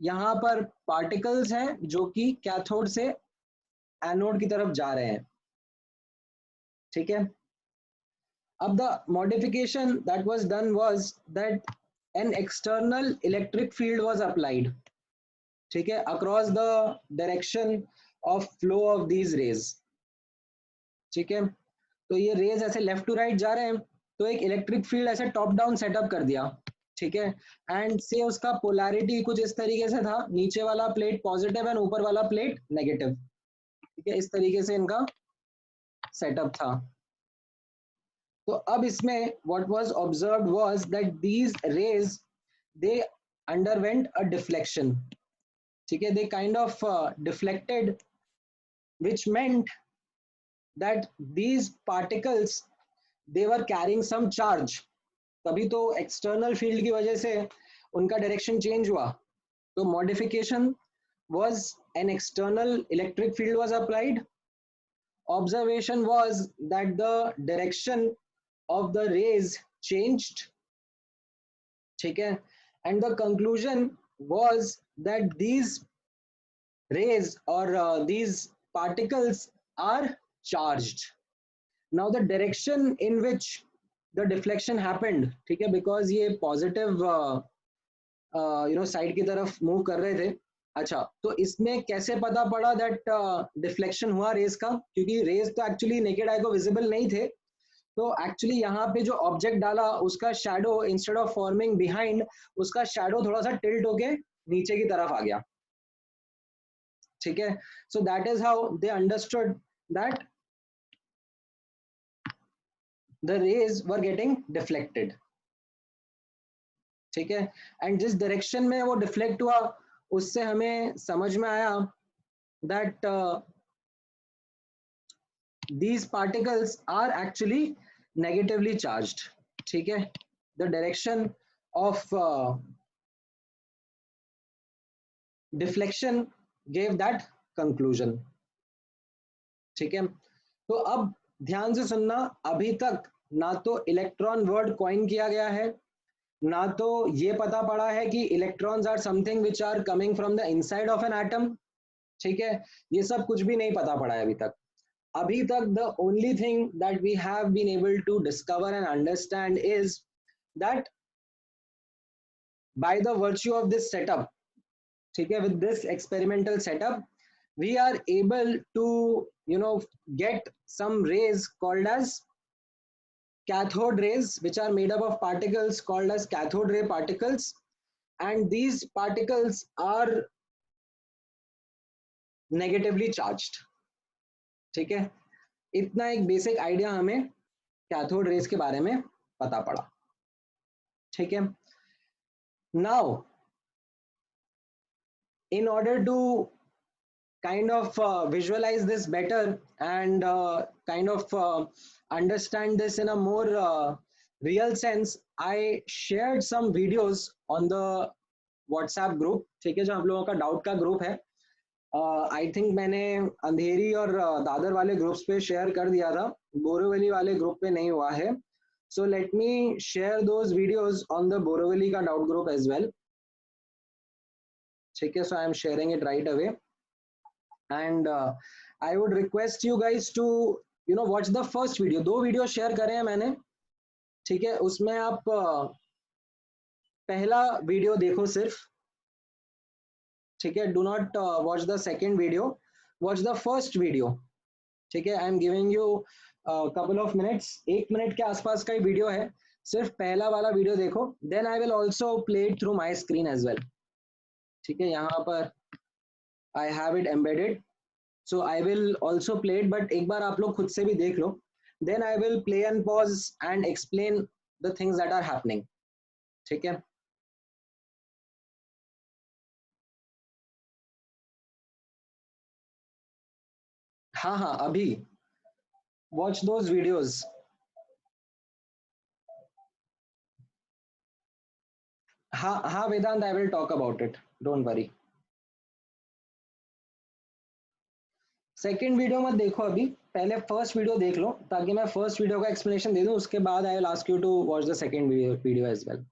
यहाँ पर particles हैं जो कि कैथोड से एनोड की तरफ जा रहे हैं. ठीक है. अब the modification that was done was that an external electric field was applied. ठीक है. Across the direction of flow of these rays. ठीक है. तो ये रेज ऐसे लेफ्ट टू राइट जा रहे हैं तो एक इलेक्ट्रिक फील्ड ऐसे टॉप डाउन सेटअप कर दिया. ठीक है, एंड से उसका पोलैरिटी कुछ इस तरीके से था, नीचे वाला प्लेट पॉजिटिव एंड ऊपर वाला प्लेट नेगेटिव। ठीक है, इस तरीके से इनका सेटअप था। तो अब इसमें what was observed was that these raise they underwent a deflection. ठीक है, they kind of deflected, which meant that these particles they were carrying some charge। तभी तो एक्सटर्नल फील्ड की वजह से उनका डायरेक्शन चेंज हुआ। तो modification was an external electric field was applied। Observation was that the direction of the rays changed। ठीक है, and the conclusion was that these rays or these particles are charged। Now the direction in which the deflection happened, ठीक है, because ये positive side की तरफ move कर रहे थे। अच्छा, तो इसमें कैसे पता पड़ा दैट डिफ्लेक्शन हुआ रेज का, क्योंकि रेज तो एक्चुअली नेकेड आई को विजिबल नहीं थे। तो एक्चुअली यहाँ पे जो ऑब्जेक्ट डाला उसका shadow instead of forming behind, उसका शैडो थोड़ा सा टिल्ट होके नीचे की तरफ आ गया। ठीक है, so that is how they understood that the raise were getting deflected. ठीक है, एंड जिस डायरेक्शन में वो डिफ्लेक्ट हुआ उससे हमें समझ में आया that these particles are actually negatively charged। ठीक है, the direction of deflection gave that conclusion। ठीक है, तो अब ध्यान से सुनना, अभी तक ना तो इलेक्ट्रॉन वर्ड कॉइन किया गया है, ना तो ये पता पड़ा है कि electrons are something which are coming from the inside of an atom. ठीक है, ये सब कुछ भी नहीं पता पड़ा है अभी तक। अभी तक the only thing that we have been able to discover and understand is that by the virtue of this setup, ठीक है, with this experimental setup we are able to get some rays called as cathode rays, which are made up of particles called as cathode ray particles, and these particles are negatively charged। ठीक है, इतना एक basic idea हमें cathode rays के बारे में पता पड़ा। ठीक है, now in order to kind of visualize this better and kind of understand this in a more real sense, I shared some videos on the WhatsApp group। ठीक है, जो हम लोगों का डाउट का ग्रुप है, आई थिंक मैंने अंधेरी और दादर वाले ग्रुप्स पे शेयर कर दिया था, बोरोवली वाले ग्रुप पे नहीं हुआ है। So let me share those videos on the Borivali का डाउट ग्रुप एज वेल। ठीक है, so I am sharing it right away and I would request you guys to watch the first video. दो video share करे हैं मैंने। ठीक है, उसमें आप पहला वीडियो देखो सिर्फ। ठीक है, do not watch the second video, watch the first video. ठीक है, I am giving you couple of minutes, 1 minute के आसपास का ही वीडियो है, सिर्फ पहला वाला वीडियो देखो, then I will also play it through my screen as well. ठीक है, यहाँ पर I have it embedded, so I will also play it, but एक बार आप लोग खुद से भी देख लो, then I will play and pause and explain the things that are happening. ठीक है, हाँ हाँ, अभी वॉच दोज वीडियोज। हाँ हाँ Vedant, I will talk about it, don't worry. Second video मत देखो अभी, पहले फर्स्ट वीडियो देख लो, ताकि मैं फर्स्ट वीडियो का एक्सप्लेनेशन दे दूं, उसके बाद I will ask you to watch the second video as well.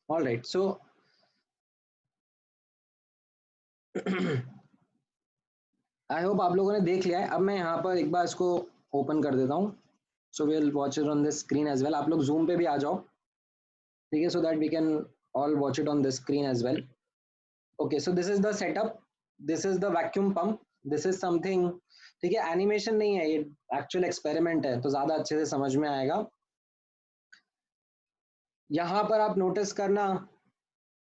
All right, so I hope आप लोगों ने देख लिया है। अब मैं यहाँ पर एक बार इसको ओपन कर देता हूँ, so will watch it on this screen as well. आप लोग जूम पे भी आ जाओ, ठीक है, so that we can all watch it on this screen as well. Okay, so this is the setup, this is the vacuum pump, this is something, ठीक है, एनिमेशन नहीं है, ये एक्चुअल एक्सपेरिमेंट है, तो ज्यादा अच्छे से समझ में आएगा। यहाँ पर आप नोटिस करना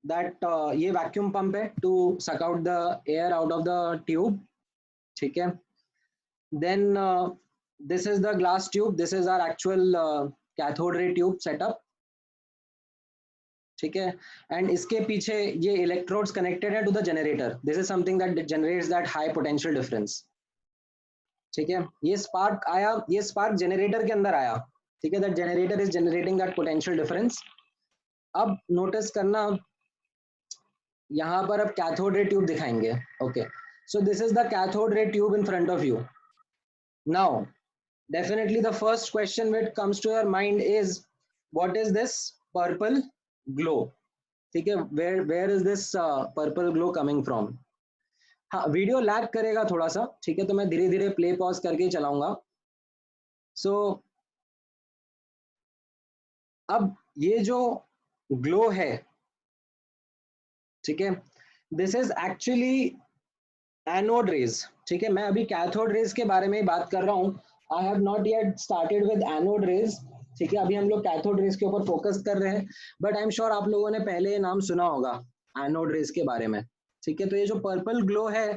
दैट ये वैक्यूम पंप है to suck out the air out of the tube, ठीक है। Then this is the glass tube, this is our actual cathode ray tube setup, ठीक है। एंड इसके पीछे ये इलेक्ट्रोड्स कनेक्टेड है to the generator, this is something that generates that high potential difference, ठीक है। ये स्पार्क आया, ये स्पार्क जनरेटर के अंदर आया, ठीक है, that generator is generating that potential difference. अब नोटिस करना, यहाँ पर अब कैथोड रे ट्यूब दिखाएंगे। Okay, so this is the cathode ray tube in front of you. Now definitely the first question which comes to your mind is what is this purple glow, ठीक है, where is this purple glow coming from। हाँ, video lag करेगा थोड़ा सा, ठीक है, तो मैं धीरे धीरे प्ले पॉज करके ही चलाऊंगा। सो अब ये जो ग्लो है, ठीक है, this is actually anode rays, ठीक है। मैं अभी कैथोड रेज के बारे में ही बात कर रहा हूँ, I have not yet started with anode rays, ठीक है, अभी हम लोग कैथोड रेज के ऊपर फोकस कर रहे हैं। बट आई एम श्योर आप लोगों ने पहले ये नाम सुना होगा एनोड रेज के बारे में, ठीक है। तो ये जो पर्पल ग्लो है,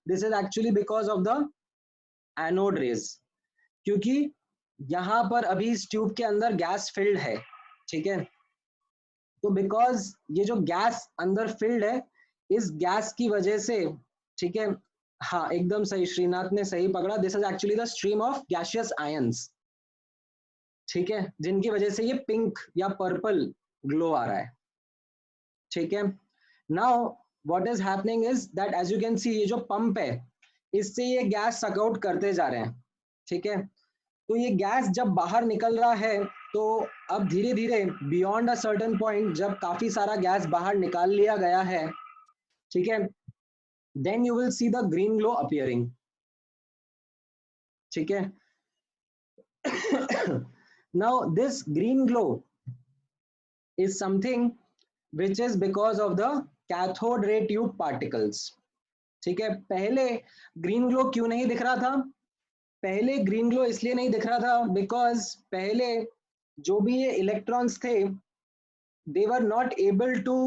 this is actually because of the anode rays, क्योंकि यहाँ पर अभी इस ट्यूब के अंदर गैस फिल्ड है, ठीक है। तो बिकॉज ये जो गैस अंदर फिल्ड है, इस गैस की वजह से, ठीक है, हाँ एकदम सही, श्रीनाथ ने सही पकड़ा, this is actually the stream of gaseous ions, ठीक है, जिनकी वजह से ये पिंक या पर्पल ग्लो आ रहा है, ठीक है। Now what is happening is that as you can see, ये जो पंप है, इससे ये गैस सकआउट करते जा रहे हैं, ठीक है। तो ये गैस जब बाहर निकल रहा है, तो अब धीरे धीरे बियॉन्ड अ सर्टेन पॉइंट, जब काफी सारा गैस बाहर निकाल लिया गया है, ठीक है, then you will see the green glow appearing, ठीक है। Now this green glow is something which is because of the cathode ray tube particles, ठीक है। पहले ग्रीन ग्लो क्यों नहीं दिख रहा था, पहले ग्रीन ग्लो इसलिए नहीं दिख रहा था बिकॉज पहले जो भी ये इलेक्ट्रॉन्स थे, they were not able to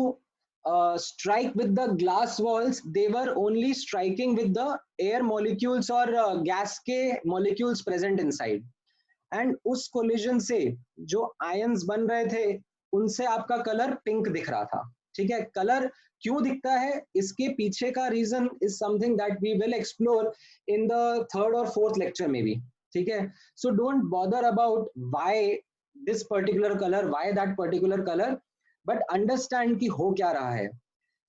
strike with the glass walls, they were only striking with the air molecules or gas के molecules present inside, एंड उस कोलिजन से जो आयंस बन रहे थे, उनसे आपका कलर पिंक दिख रहा था, ठीक है। कलर क्यों दिखता है, इसके पीछे का reason is something that we will explore in the third और फोर्थ लेक्चर में भी, ठीक है। So don't bother about why this particular colour, why that particular colour, but understand कि हो क्या रहा है।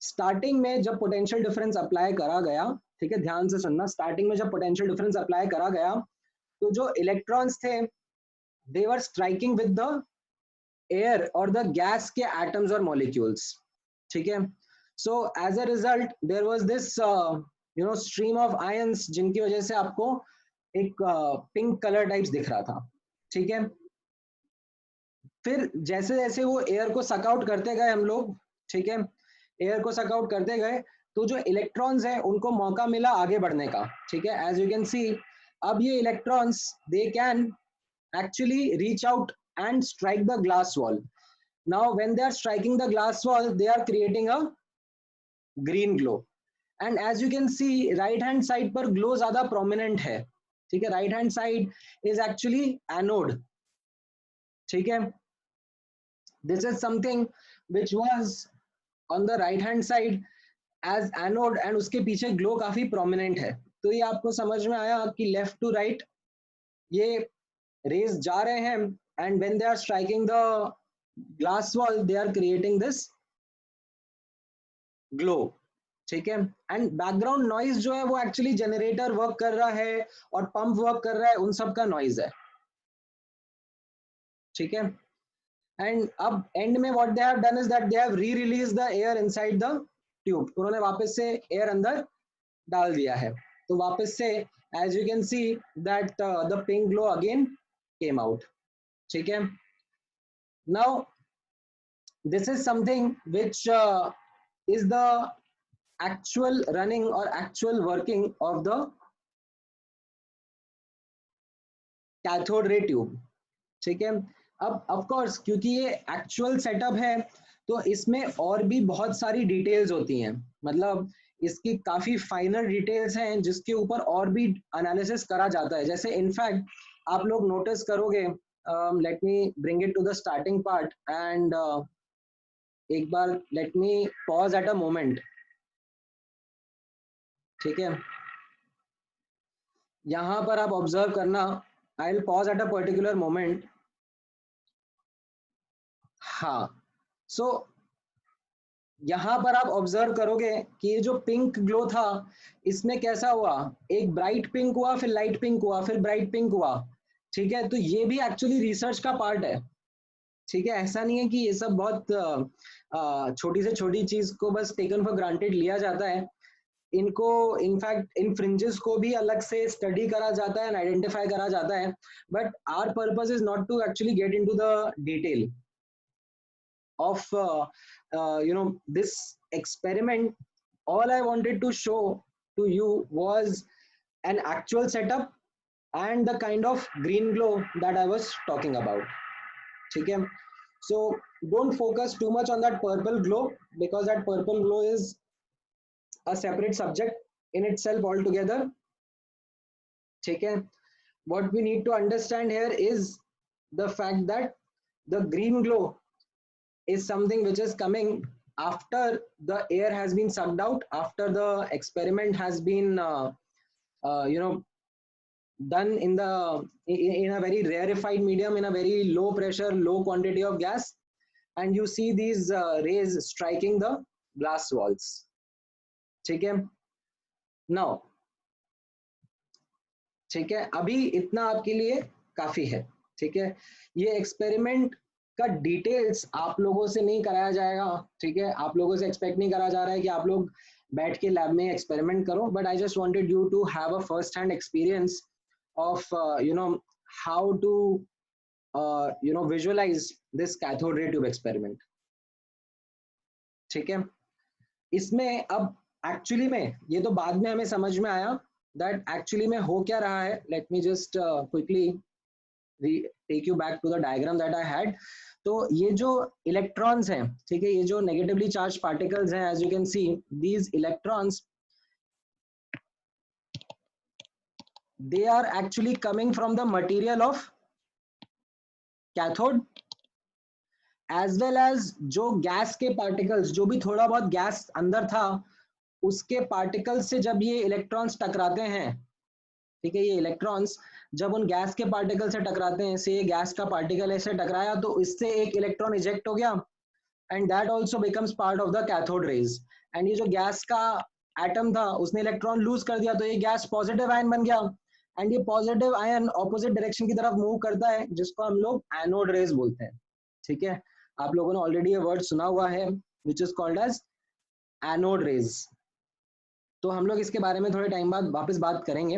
स्टार्टिंग में जब पोटेंशियल डिफरेंस अप्लाई करा गया, ठीक है, ध्यान से सुनना, स्टार्टिंग में जब पोटेंशियल डिफरेंस अप्लाई करा गया, तो जो इलेक्ट्रॉन्स थे, they were striking with the air or the gas के atoms or molecules, ठीक है। so as a result there was this stream of ions, जिनकी वजह से आपको एक पिंक कलर टाइप्स दिख रहा था, ठीक है। फिर जैसे जैसे वो एयर को सक आउट करते गए हम लोग, ठीक है, एयर को सक आउट करते गए, तो जो इलेक्ट्रॉन्स हैं उनको मौका मिला आगे बढ़ने का, ठीक है। एज यू कैन सी, अब ये electrons they can actually reach out and strike the glass wall. Now when they are striking the glass wall, they are creating a green glow, and as you can see right hand side पर glow ज़्यादा prominent है, ठीक है, right hand side is actually anode, ठीक है। this is something which was on the right hand side as anode, and उसके पीछे glow काफी prominent है। तो ये आपको समझ में आया कि left to right ये rays जा रहे हैं, and when they are striking the glass wall they are creating this glow, ठीक है। एंड बैकग्राउंड नॉइज जो है वो एक्चुअली जनरेटर वर्क कर रहा है और पंप वर्क कर रहा है, उन सब का नॉइज है, ठीक है। एंड अब एंड में what they have done is that they have re-release the air inside the tube, उन्होंने वापस से एयर अंदर डाल दिया है, तो वापस से as you can see that the pink glow again came out. ठीक है, now this is something which is the actual running or actual working of the cathode ray tube। ठीक है, अब ऑफ कोर्स क्योंकि ये एक्चुअल सेटअप है तो इसमें और भी बहुत सारी डिटेल्स होती हैं, मतलब इसकी काफी फाइनल डिटेल्स हैं जिसके ऊपर और भी एनालिसिस करा जाता है। जैसे इनफैक्ट आप लोग नोटिस करोगे, let me bring it to the starting part and एक बार let me pause at a moment. ठीक है, यहां पर आप ऑब्जर्व करना, I will pause at a particular moment. हाँ, सो यहां पर आप ऑब्जर्व करोगे कि ये जो पिंक ग्लो था इसमें कैसा हुआ, एक ब्राइट पिंक हुआ, फिर लाइट पिंक हुआ, फिर ब्राइट पिंक हुआ। ठीक है, तो ये भी एक्चुअली रिसर्च का पार्ट है। ठीक है, ऐसा नहीं है कि ये सब बहुत छोटी से छोटी चीज को बस टेकन फॉर ग्रांटेड लिया जाता है, इनको इनफैक्ट इन फ्रिंजेस को भी अलग से स्टडी करा जाता है एंड आइडेंटिफाई करा जाता है, but our purpose is not to actually get into the detail of this experiment. All I wanted to show to you was an actual setup and the kind of green glow that I was talking about. Okay, so don't focus too much on that purple glow because that purple glow is a separate subject in itself altogether. Okay, what we need to understand here is the fact that the green glow is something which is coming after the air has been sucked out, after the experiment has been done in a very rarefied medium, in a very low pressure, low quantity of gas, and you see these rays striking the glass walls. ठीक है, now ठीक है, अभी इतना आपके लिए काफी है। ठीक है, ये एक्सपेरिमेंट का डिटेल्स आप लोगों से नहीं कराया जाएगा। ठीक है, आप लोगों से एक्सपेक्ट नहीं करा जा रहा है कि आप लोग बैठ के लैब में एक्सपेरिमेंट करो, but I just wanted you to have a first hand experience of how to visualize this cathode ray tube experiment. ठीक है, इसमें अब एक्चुअली में ये तो बाद में हमें समझ में आया दैट एक्चुअली में हो क्या रहा है। Let me just quickly take you back to the diagram that I had. तो ये जो इलेक्ट्रॉन्स हैं, ठीक है, ये जो नेगेटिवली चार्ज पार्टिकल्स हैं, as you can see these electrons, they are actually coming from the material of cathode as well as जो गैस के पार्टिकल्स, जो भी थोड़ा बहुत गैस अंदर था उसके पार्टिकल्स से जब ये इलेक्ट्रॉन्स टकराते हैं, ठीक है, ये इलेक्ट्रॉन्स जब उन गैस के पार्टिकल से टकराते हैं, से ये गैस का पार्टिकल ऐसे टकराया तो इससे एक इलेक्ट्रॉन इजेक्ट हो गया and that also becomes part of the cathode rays. And ये जो गैस का एटम था उसने इलेक्ट्रॉन लूज कर दिया तो ये गैस पॉजिटिव आयन बन गया एंड ये पॉजिटिव आयन ऑपोजिट डायरेक्शन की तरफ मूव करता है जिसको हम लोग एनोड रेज बोलते हैं। ठीक है, आप लोगों ने ऑलरेडी ये वर्ड सुना हुआ है which is called as anode rays. तो हम लोग इसके बारे में थोड़े टाइम बाद वापस बात करेंगे,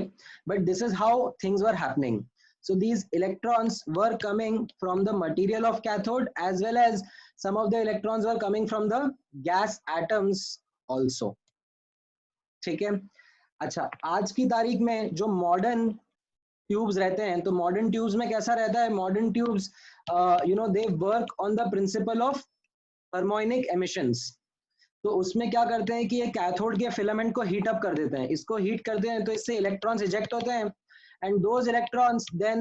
but this is how things were happening. So these electrons were coming from the material of cathode as well as some of the electrons were coming from the gas atoms also. ठीक है, अच्छा, आज की तारीख में जो modern tubes रहते हैं, तो मॉडर्न ट्यूब्स में कैसा रहता है, modern tubes they work on the principle of thermionic emissions. तो उसमें क्या करते हैं कि ये कैथोड के फिलामेंट को हीट अप कर देते हैं, इसको हीट करते हैं तो इससे इलेक्ट्रॉन्स इजेक्ट होते हैं and those electrons then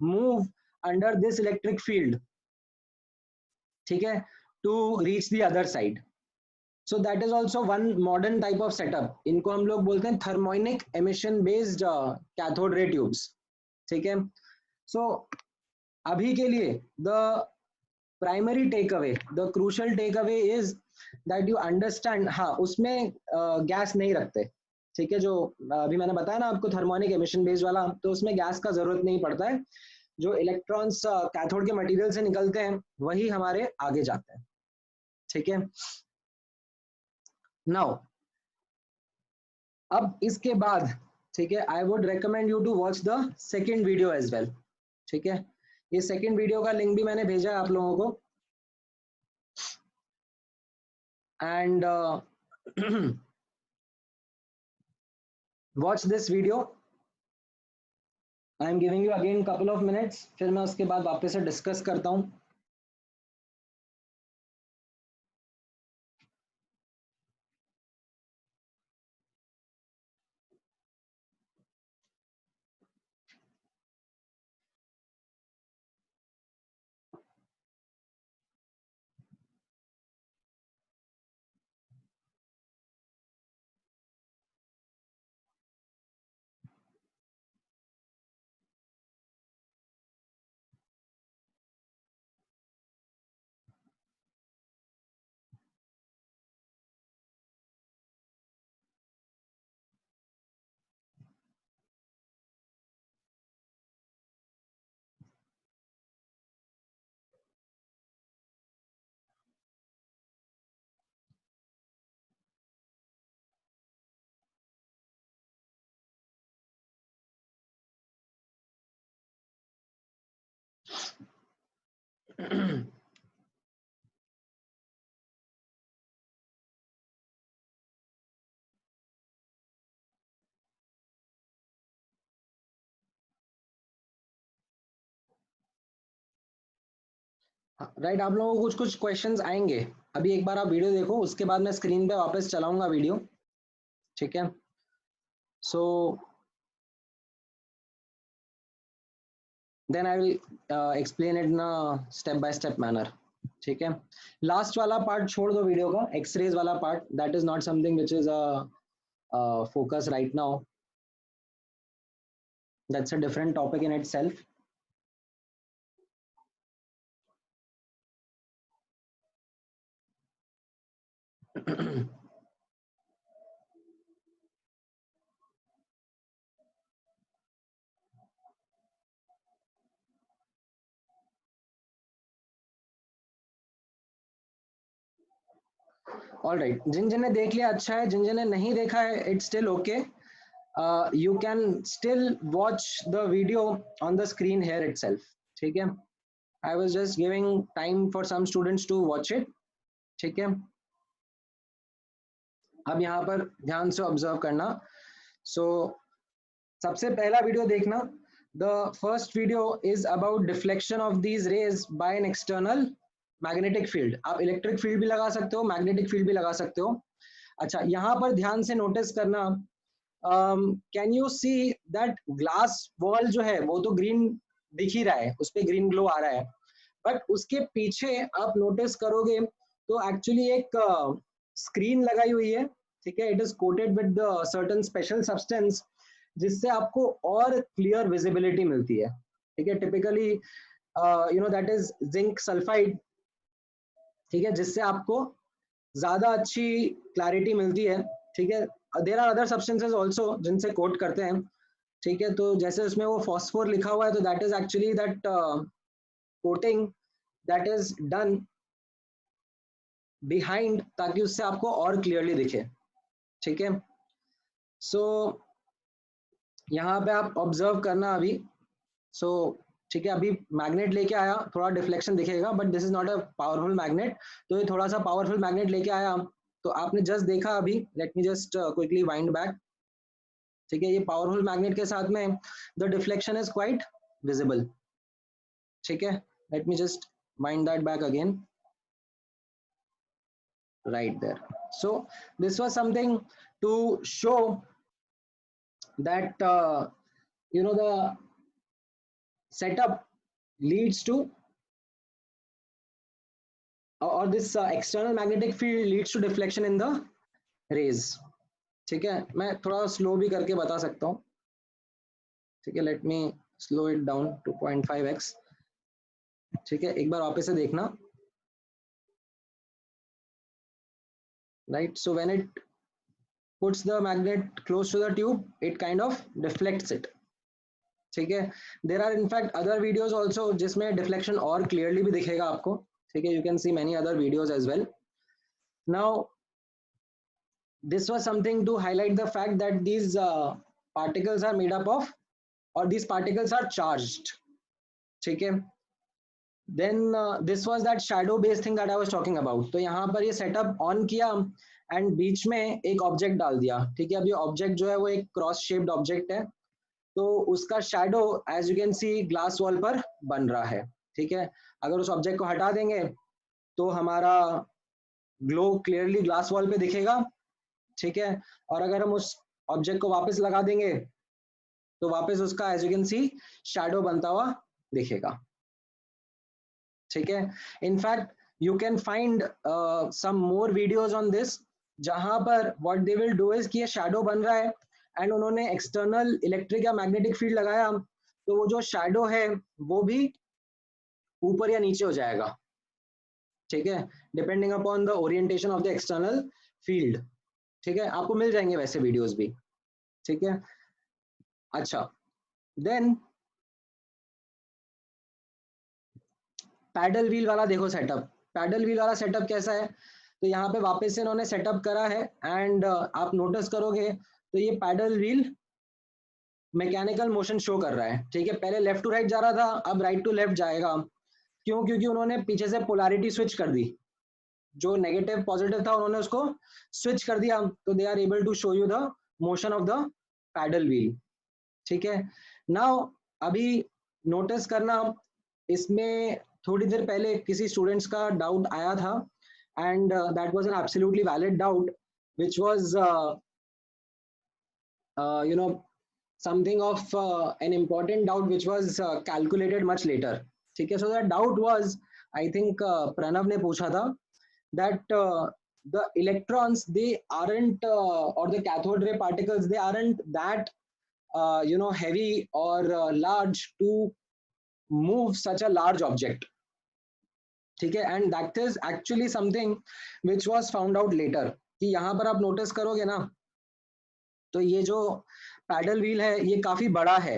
move under this electric field, ठीक है, to reach the other side. So that is also one modern type of setup. इनको हम लोग बोलते हैं thermonic emission based cathode ray tubes. ठीक है, so अभी के लिए the primary takeaway, the crucial takeaway is that you understand, हाँ उसमें गैस नहीं रखते। ठीक है, जो अभी मैंने बताया ना आपको थर्मोनिक एमिशन बेस्ड वाला, तो उसमें गैस का जरूरत नहीं पड़ता है। जो इलेक्ट्रॉन्स कैथोड के मटेरियल से निकलते हैं वही हमारे आगे जाते हैं, ठीक है। नाउ अब इसके बाद, ठीक है, I would recommend you to watch the second video as well, ठीक है। ये सेकेंड वीडियो का लिंक भी मैंने भेजा है आप लोगों को, and watch this video. I am giving you again couple of minutes, फिर मैं उसके बाद वापस से डिस्कस करता हूँ। राइट, आप लोगों को कुछ कुछ क्वेश्चंस आएंगे। अभी एक बार आप वीडियो देखो, उसके बाद मैं स्क्रीन पे वापस चलाऊंगा वीडियो, ठीक है। So then I will explain it in a step by step manner, ठीक है। लास्ट वाला पार्ट छोड़ दो वीडियो का, एक्सरेज वाला part, that is not something which is a focus right now, that's a different topic in itself. All right, जिन जिन ने देख लिया अच्छा है, जिन जिन ने नहीं देखा है it's still okay, you can still watch the video on the screen here itself, ठीक है। I was just giving time for some students to watch it, ठीक है। अब यहाँ पर ध्यान से ऑब्जर्व करना। सो सबसे पहला वीडियो देखना, the first video is about deflection of these rays by an external magnetic field. आप इलेक्ट्रिक फील्ड भी लगा सकते हो, मैग्नेटिक फील्ड भी लगा सकते हो। अच्छा, यहाँ पर ध्यान से नोटिस करना, can you see that glass wall जो है वो तो ग्रीन दिख ही रहा है, उस पर ग्रीन ग्लो आ रहा है, बट उसके पीछे आप नोटिस करोगे तो एक्चुअली एक स्क्रीन लगाई हुई है, ठीक है। It is coated with certain special substance, जिससे आपको और क्लियर विजिबिलिटी मिलती है, ठीक है। Typically you know that is zinc sulphide, ठीक है, जिससे आपको ज्यादा अच्छी क्लैरिटी मिलती है, ठीक है। There are other substances also जिनसे कोट करते हैं, ठीक है। तो जैसे उसमें वो फॉस्फोर लिखा हुआ है, तो that is actually that coating that is done behind, ताकि उससे आपको और क्लियरली दिखे, ठीक है। सो यहाँ पे आप ऑब्जर्व करना अभी। सो ठीक है, अभी मैग्नेट लेके आया, थोड़ा डिफ्लेक्शन दिखेगा, but this is not a powerful magnet. तो ये थोड़ा सा पावरफुल मैग्नेट लेके आया, तो आपने जस्ट देखा अभी, late me just quickly wind back, ठीक है। ये पावरफुल मैग्नेट के साथ में the deflection is quite visible, ठीक है। Let me just wind that back again, right there. So this was something to show that you know the setup leads to, or this external magnetic field leads to deflection in the rays, ठीक है। मैं थोड़ा slow भी करके बता सकता हूँ, ठीक है। Let me slow it down to 0.5x, ठीक है। एक बार वापस से देखना, right? So when it puts the magnet close to the tube, it kind of deflects it, ठीक है. There are in fact other videos also जिसमें डिफ्लेक्शन और क्लियरली भी दिखेगा आपको. ठीक है, you can see many other videos as well. Now this was something to highlight the fact that these particles are made up of, or these particles are charged. ठीक है. Then this was that shadow based thing that I was talking about. तो यहाँ पर ये setup on किया and बीच में एक object डाल दिया. ठीक है, अब ये ऑब्जेक्ट जो है वो एक क्रॉस शेप्ड ऑब्जेक्ट है, तो उसका shadow as you can see glass wall पर बन रहा है. ठीक है, अगर उस ऑब्जेक्ट को हटा देंगे तो हमारा ग्लो क्लियरली ग्लास वॉल पे दिखेगा. ठीक है, और अगर हम उस ऑब्जेक्ट को वापस लगा देंगे तो वापस उसका as you can see shadow बनता हुआ दिखेगा. ठीक है, in fact you can find some more videos on this, जहां पर what they will do is कि ये शैडो बन रहा है एंड उन्होंने एक्सटर्नल इलेक्ट्रिक या मैग्नेटिक फील्ड लगाया, तो वो जो शैडो है वो भी ऊपर या नीचे हो जाएगा. ठीक है, depending upon the orientation of the external field. ठीक है, आपको मिल जाएंगे वैसे वीडियोस भी. ठीक है, अच्छा. देन पैडल व्हील वाला देखो सेटअप. पैडल व्हील वाला सेटअप कैसा है, तो यहाँ पे वापस से इन्होंने सेटअप करा है एंड आप नोटिस करोगे तो ये paddle wheel mechanical motion show कर रहा है. ठीक है, पहले लेफ्ट टू राइट जा रहा था, अब राइट टू लेफ्ट जाएगा. क्यों? क्योंकि उन्होंने पीछे से पोलैरिटी स्विच कर दी. जो नेगेटिव पॉजिटिव था उन्होंने उसको स्विच कर दिया, तो they are able to show you the motion of the paddle wheel. ठीक है, नाउ अभी नोटिस करना, इसमें थोड़ी देर पहले किसी स्टूडेंट्स का डाउट आया था and that was an absolutely valid doubt which was you know something of an important doubt which was calculated much later. ठीक है, so that doubt was, I think Pranav ने पूछा था that the electrons they aren't or the cathode ray particles they aren't that heavy or large to move such a large object. ठीक है, and that is actually something which was found out later. कि यहाँ पर आप notice करोगे ना, तो ये जो पैडल व्हील है ये काफी बड़ा है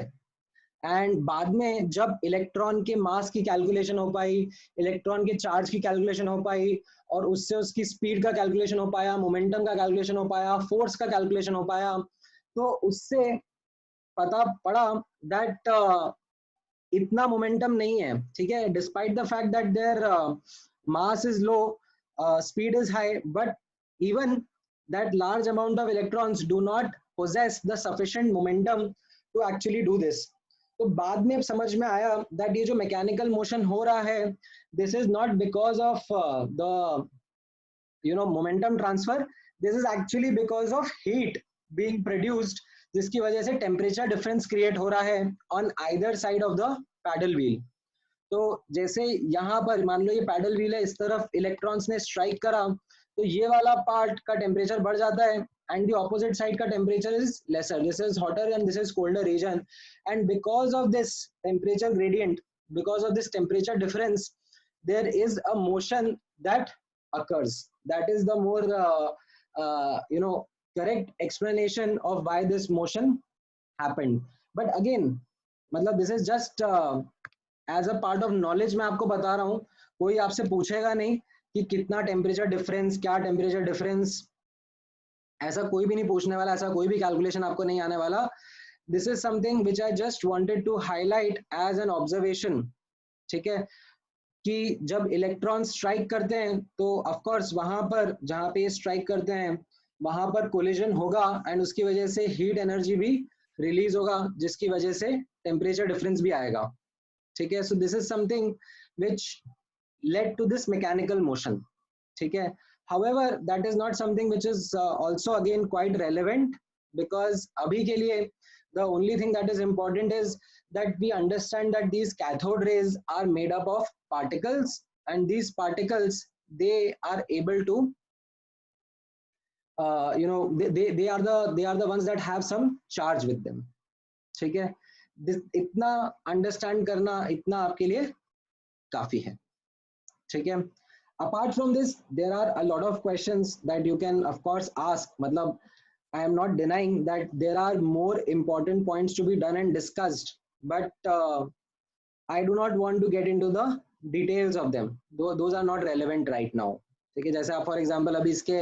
एंड बाद में जब इलेक्ट्रॉन के मास की कैलकुलेशन हो पाई, इलेक्ट्रॉन के चार्ज की कैलकुलेशन हो पाई और उससे उसकी स्पीड का कैलकुलेशन हो पाया, मोमेंटम का कैलकुलेशन हो पाया, फोर्स का कैलकुलेशन हो पाया, तो उससे पता पड़ा दैट इतना मोमेंटम नहीं है. ठीक है, despite the fact that their mass is low, speed is high, but even that large amount of electrons do not possess the sufficient momentum to actually do this. तो बाद में समझ में आया that ये जो मैकेनिकल मोशन हो रहा है, this is not because of the momentum transfer, this is actually because of heat being produced, जिसकी वजह से टेम्परेचर डिफरेंस क्रिएट हो रहा है on either side of the paddle wheel. तो जैसे यहाँ पर मान लो ये पैडल व्हील है, इस तरफ इलेक्ट्रॉन्स ने स्ट्राइक करा, तो ये वाला पार्ट का टेम्परेचर बढ़ जाता है एंड द ऑपोजिट साइड का temperature is lesser. This is hotter and this is colder region, and because of this temperature gradient, because of this temperature difference, there is a motion that occurs. That is the more correct explanation of why this motion happened. But again, मतलब this is just as a part of knowledge मैं आपको बता रहा हूँ. कोई आपसे पूछेगा नहीं कि कितना टेम्परेचर डिफरेंस, क्या टेम्परेचर डिफरेंस, ऐसा कोई भी नहीं पूछने वाला, ऐसा कोई भी कैलकुलेशन आपको नहीं आने वाला. This is something which I just wanted to highlight as an observation. ठीक है, कि जब इलेक्ट्रॉन स्ट्राइक करते हैं तो ऑफ कोर्स वहां पर जहां पे स्ट्राइक करते हैं वहां पर कोलिजन होगा एंड उसकी वजह से हीट एनर्जी भी रिलीज होगा, जिसकी वजह से टेम्परेचर डिफरेंस भी आएगा. ठीक है, सो this is something which led to this mechanical motion. ठीक है, however that is not something which is also again quite relevant, because abhi ke liye the only thing that is important is that we understand that these cathode rays are made up of particles, and these particles they are able to they are the ones that have some charge with them. ठीक है, इतना understand करना इतना आपके लिए काफी है. ठीक है, apart from this there are a lot of questions that you can of course ask. मतलब I am not denying that there are more important points to be done and discussed, but I do not want to get into the details of them. Those are not relevant right now. ठीक है, जैसे आप for example अभी इसके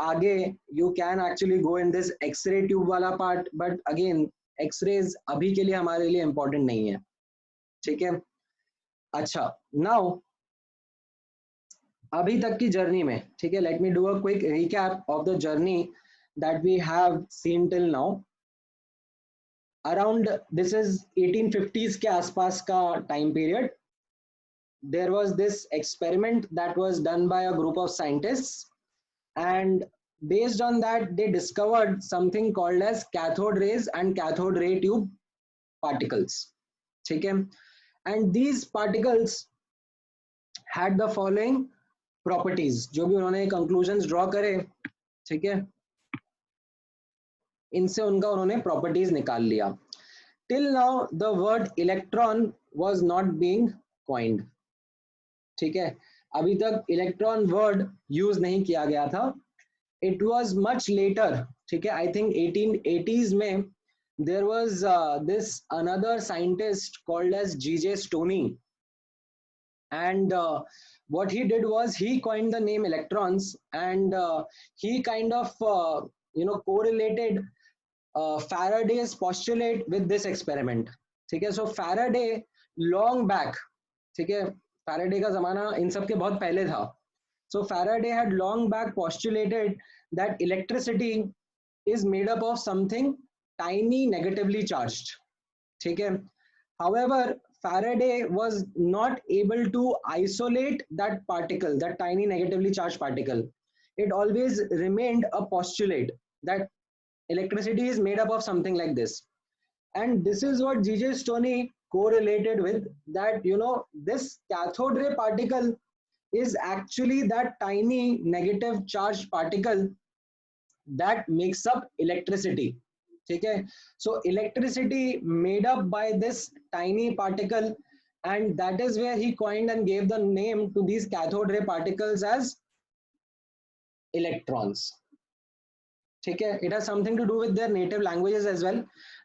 आगे you can actually go in this x ray tube वाला part, but again x rays अभी के लिए हमारे लिए इंपॉर्टेंट नहीं है. ठीक है, अच्छा नाउ अभी तक की जर्नी में, ठीक है, let me do a quick recap of the journey that we have seen till now. Around this is 1850s के आसपास का time period. There was this experiment that was done by a group of scientists, and based on that they discovered something called as cathode rays and cathode ray tube particles. Okay, and these particles had the following properties. जो भी उन्होंने conclusions draw करे, ठीक है, इनसे उनका उन्होंने properties निकाल लिया. Till now the word electron was not being coined. ठीक है, अभी तक इलेक्ट्रॉन वर्ड यूज नहीं किया गया था. इट वाज मच लेटर, ठीक है, आई थिंक 1880s में there was this another scientist called as G J Stoney, and what he did was he coined the name electrons, and he kind of correlated Faraday's postulate with this experiment. ठीक है, so Faraday long back, ठीक है, Faraday का जमाना इन सब के बहुत पहले था. So Faraday had long back postulated that electricity is made up of something tiny negatively charged. ठीक है, however Faraday was not able to isolate that particle, that tiny negatively charged particle. It always remained a postulate that electricity is made up of something like this. And this is what G.J. Stoney correlated with, that this cathode ray particle is actually that tiny negative charged particle that makes up electricity. ठीक है, so electricity made up by this tiny particle, and that is where he coined and gave the name to these cathode ray particles as electrons. ठीक है, it has something to do with their native languages as well,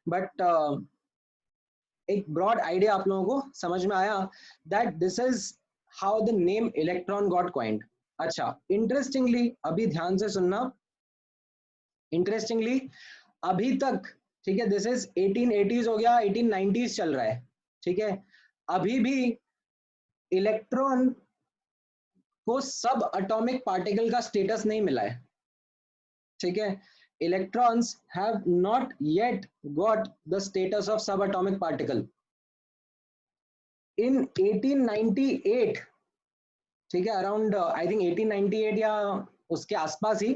but एक broad idea आप लोगों को समझ में आया that this is how the name electron got coined. अच्छा, इंटरेस्टिंगली अभी ध्यान से सुनना, इंटरेस्टिंगली अभी तक, ठीक है, दिस इज 1880s हो गया, 1890s चल रहा है. ठीक है, अभी भी इलेक्ट्रॉन को सब एटॉमिक पार्टिकल का स्टेटस नहीं मिला है. ठीक है, electrons have not yet got the status of subatomic particle. In 1898, ठीक है, around I think 1898 या उसके आसपास ही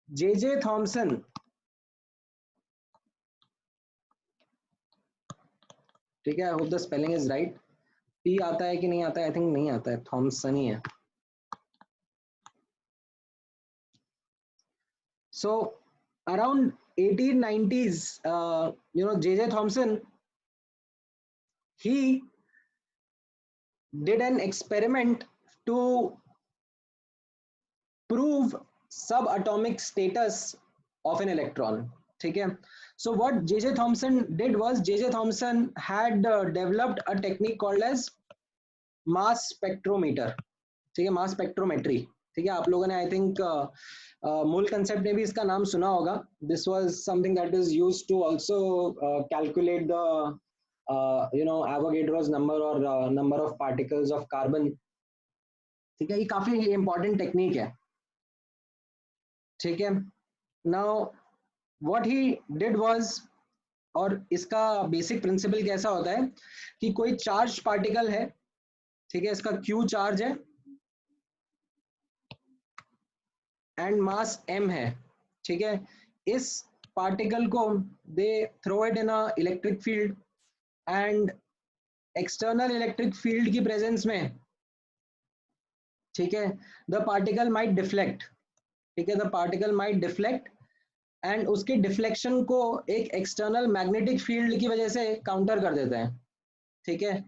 जे थॉमसन, ठीक है, I hope the spelling is right. P आता है कि नहीं आता है, आई थिंक नहीं आता है, थॉमसन ही है. So around 1890s, J.J. Thomson, he did an experiment to prove subatomic status of an electron. ठीक है, so what J.J. Thomson did was, J.J. Thomson had developed a technique called as mass spectrometer. ठीक है, mass spectrometry. ठीक है, आप लोगों ने I think मूल कंसेप्ट में भी इसका नाम सुना होगा. This was something that is used to also calculate the Avogadro's number और number of particles of carbon. ठीक है, ये काफी इंपॉर्टेंट टेक्निक है. ठीक है, now what he did was, और इसका बेसिक प्रिंसिपल कैसा होता है कि कोई चार्ज पार्टिकल है, ठीक है, इसका Q चार्ज है एंड मास m है. ठीक है, इस पार्टिकल को they throw it in a electric field, and external electric field की प्रेजेंस में, ठीक है, द पार्टिकल माइट डिफ्लेक्ट. ठीक है, the particle might deflect, and उसके डिफ्लेक्शन को एक एक्सटर्नल मैग्नेटिक फील्ड की वजह से काउंटर कर देते हैं. ठीक है,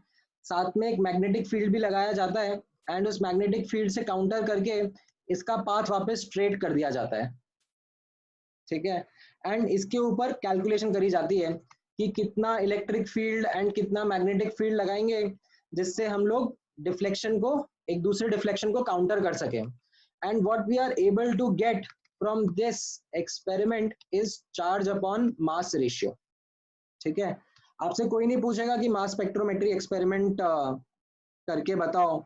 साथ में एक मैग्नेटिक फील्ड भी लगाया जाता है, एंड उस मैग्नेटिक फील्ड से काउंटर करके इसका पाथ वापस स्ट्रेट कर दिया जाता है. ठीक है, एंड इसके ऊपर कैलकुलेशन करी जाती है कि कितना इलेक्ट्रिक फील्ड एंड कितना मैग्नेटिक फील्ड लगाएंगे जिससे हम लोग डिफ्लेक्शन को, एक दूसरे डिफ्लेक्शन को काउंटर कर सके. And what we are able to get from this experiment is charge upon mass ratio. ठीक है, आपसे कोई नहीं पूछेगा कि मास स्पेक्ट्रोमेट्री एक्सपेरिमेंट करके बताओ,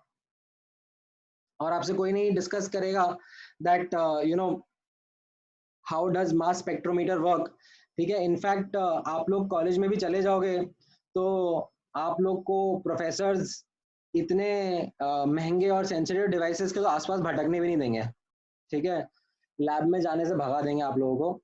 और आपसे कोई नहीं डिस्कस करेगा that you know how does mass spectrometer work. ठीक है, इनफैक्ट आप लोग कॉलेज में भी चले जाओगे तो आप लोग को प्रोफेसर्स इतने महंगे और सेंसिटिव डिवाइसेस के तो आसपास भटकने भी नहीं देंगे. ठीक है, लैब में जाने से भगा देंगे आप लोगों को.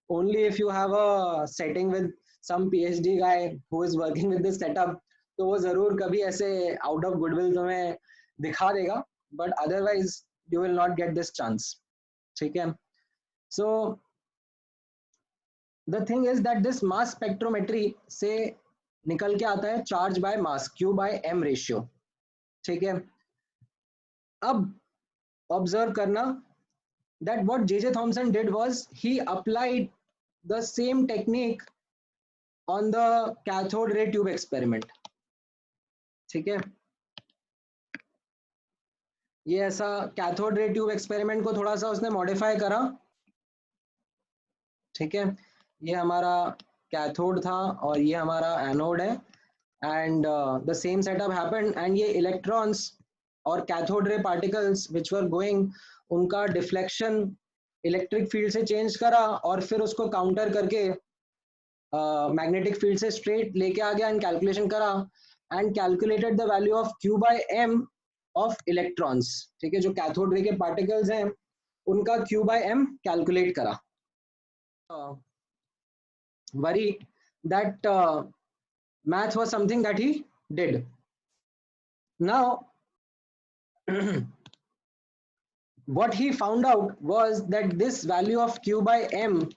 Only if you have a setting with some PhD guy who is working with this setup, तो वो जरूर कभी ऐसे आउट ऑफ गुडविल तुम्हें दिखा देगा, but otherwise you will not get this chance. ठीक है, so the thing is that this mass spectrometry से निकल के आता है charge by mass, Q by M ratio. ठीक है, अब ऑब्जर्व करना that what J.J. Thomson did was he applied the same technique on the cathode ray tube experiment. ठीक है, ये ऐसा कैथोड रे ट्यूब एक्सपेरिमेंट को थोड़ा सा उसने मॉडिफाई करा. ठीक है, ये हमारा कैथोड था और ये हमारा एनोड है, and the same setup happened, and ये इलेक्ट्रॉन्स और cathode ray particles which were going, उनका डिफ्लेक्शन इलेक्ट्रिक फील्ड से चेंज करा और फिर उसको काउंटर करके मैग्नेटिक फील्ड से स्ट्रेट लेके आ गया एंड कैलकुलेशन करा and calculated the value of Q by M of electrons. ठीक है, जो कैथोड रे के पार्टिकल्स हैं उनका Q बाय M कैलकुलेट करा. worry that math was something that he did. Now what he found out was that this value of Q by M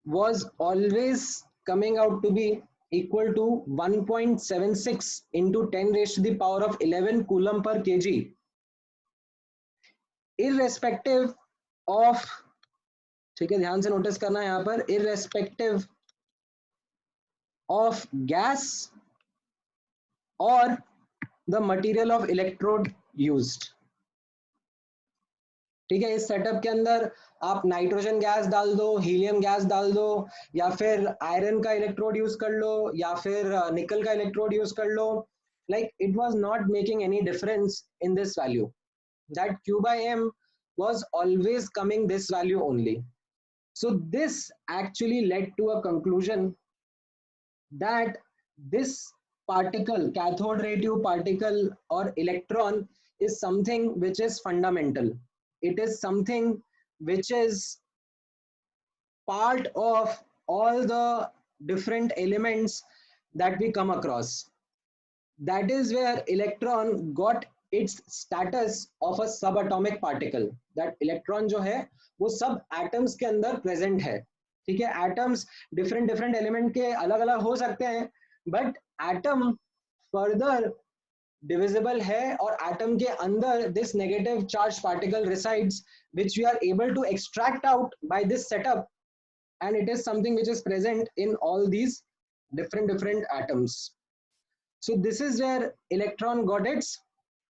was always coming out to be equal to 1.76 into 10 raised to the power of 11 coulomb per kg, irrespective of, ठीक है, ध्यान से notice करना है यहाँ पर, irrespective of gas or the material of electrode used. ठीक है, इस सेटअप के अंदर आप नाइट्रोजन गैस डाल दो, हीलियम गैस डाल दो, या फिर आयरन का इलेक्ट्रोड यूज कर लो, या फिर निकल का इलेक्ट्रोड यूज कर लो, like it was not making any difference in this value. That Q by M was always coming this value only. So this actually led to a conclusion that this particle, cathode ray tube particle or electron, is something which is fundamental. It is something which is part of all the different elements that we come across. That is where electron got its status of a subatomic particle. That electron जो है वो सब atoms के अंदर present है. ठीक है, atoms different element के अलग अलग हो सकते हैं, but atom further divisible है, और atom के अंदर this negative charged particle resides, which we are able to extract out by this setup, and it is something which is present in all these different atoms. So this is where electron got its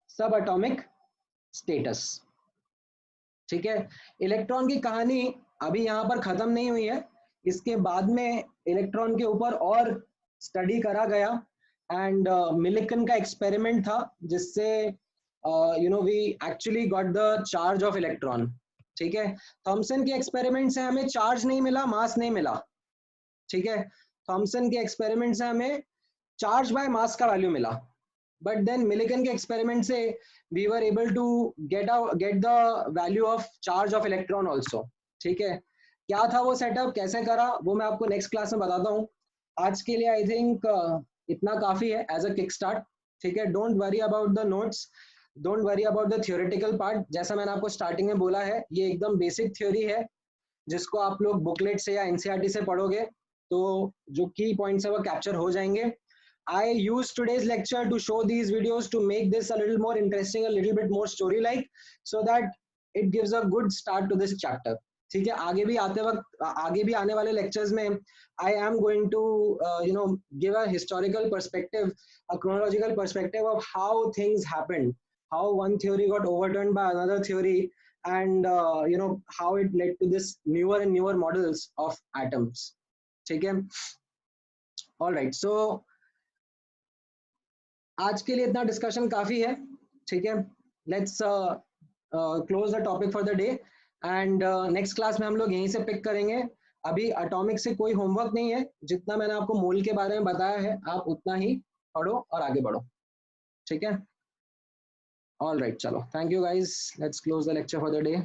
subatomic status. ठीक है, electron की कहानी अभी यहाँ पर खत्म नहीं हुई है, इसके बाद में इलेक्ट्रॉन के ऊपर और स्टडी करा गया, एंड मिलिकन का एक्सपेरिमेंट था जिससे we actually got the charge of electron. ठीक है, थॉमसन के एक्सपेरिमेंट से हमें चार्ज नहीं मिला, मास नहीं मिला. ठीक है, थॉमसन के एक्सपेरिमेंट से हमें चार्ज बाय मास का वैल्यू मिला, बट देन मिलिकन के एक्सपेरिमेंट से we were able to get the value of charge of electron also. ठीक है, क्या था वो सेटअप, कैसे करा, वो मैं आपको नेक्स्ट क्लास में बताता हूँ. आज के लिए आई थिंक इतना काफी है एज अ किक स्टार्ट. ठीक है, don't worry about the notes, don't worry about the theoretical part. जैसा मैंने आपको स्टार्टिंग में बोला है, ये एकदम बेसिक थ्योरी है जिसको आप लोग बुकलेट से या एनसीईआरटी से पढ़ोगे तो जो की पॉइंट्स है वो कैप्चर हो जाएंगे. I used today's lecture to show these videos to make this a little more interesting, a little bit more story like, so that it gives a good start to this chapter. ठीक है, आगे भी आते वक्त, आगे भी आने वाले लेक्चर्स में I am going to you know give a historical perspective, a chronological perspective of how things happened, how one theory got overturned by another theory, and how it led to this newer and newer models of atoms. ठीक है, all right, so आज के लिए इतना discussion काफी है. ठीक है, let's close the topic for the day, and next class में हम लोग यहीं से पिक करेंगे. अभी एटॉमिक से कोई होमवर्क नहीं है, जितना मैंने आपको मोल के बारे में बताया है आप उतना ही पढ़ो और आगे बढ़ो. ठीक है, ऑल राइट, चलो, thank you guys, let's close the lecture for the day.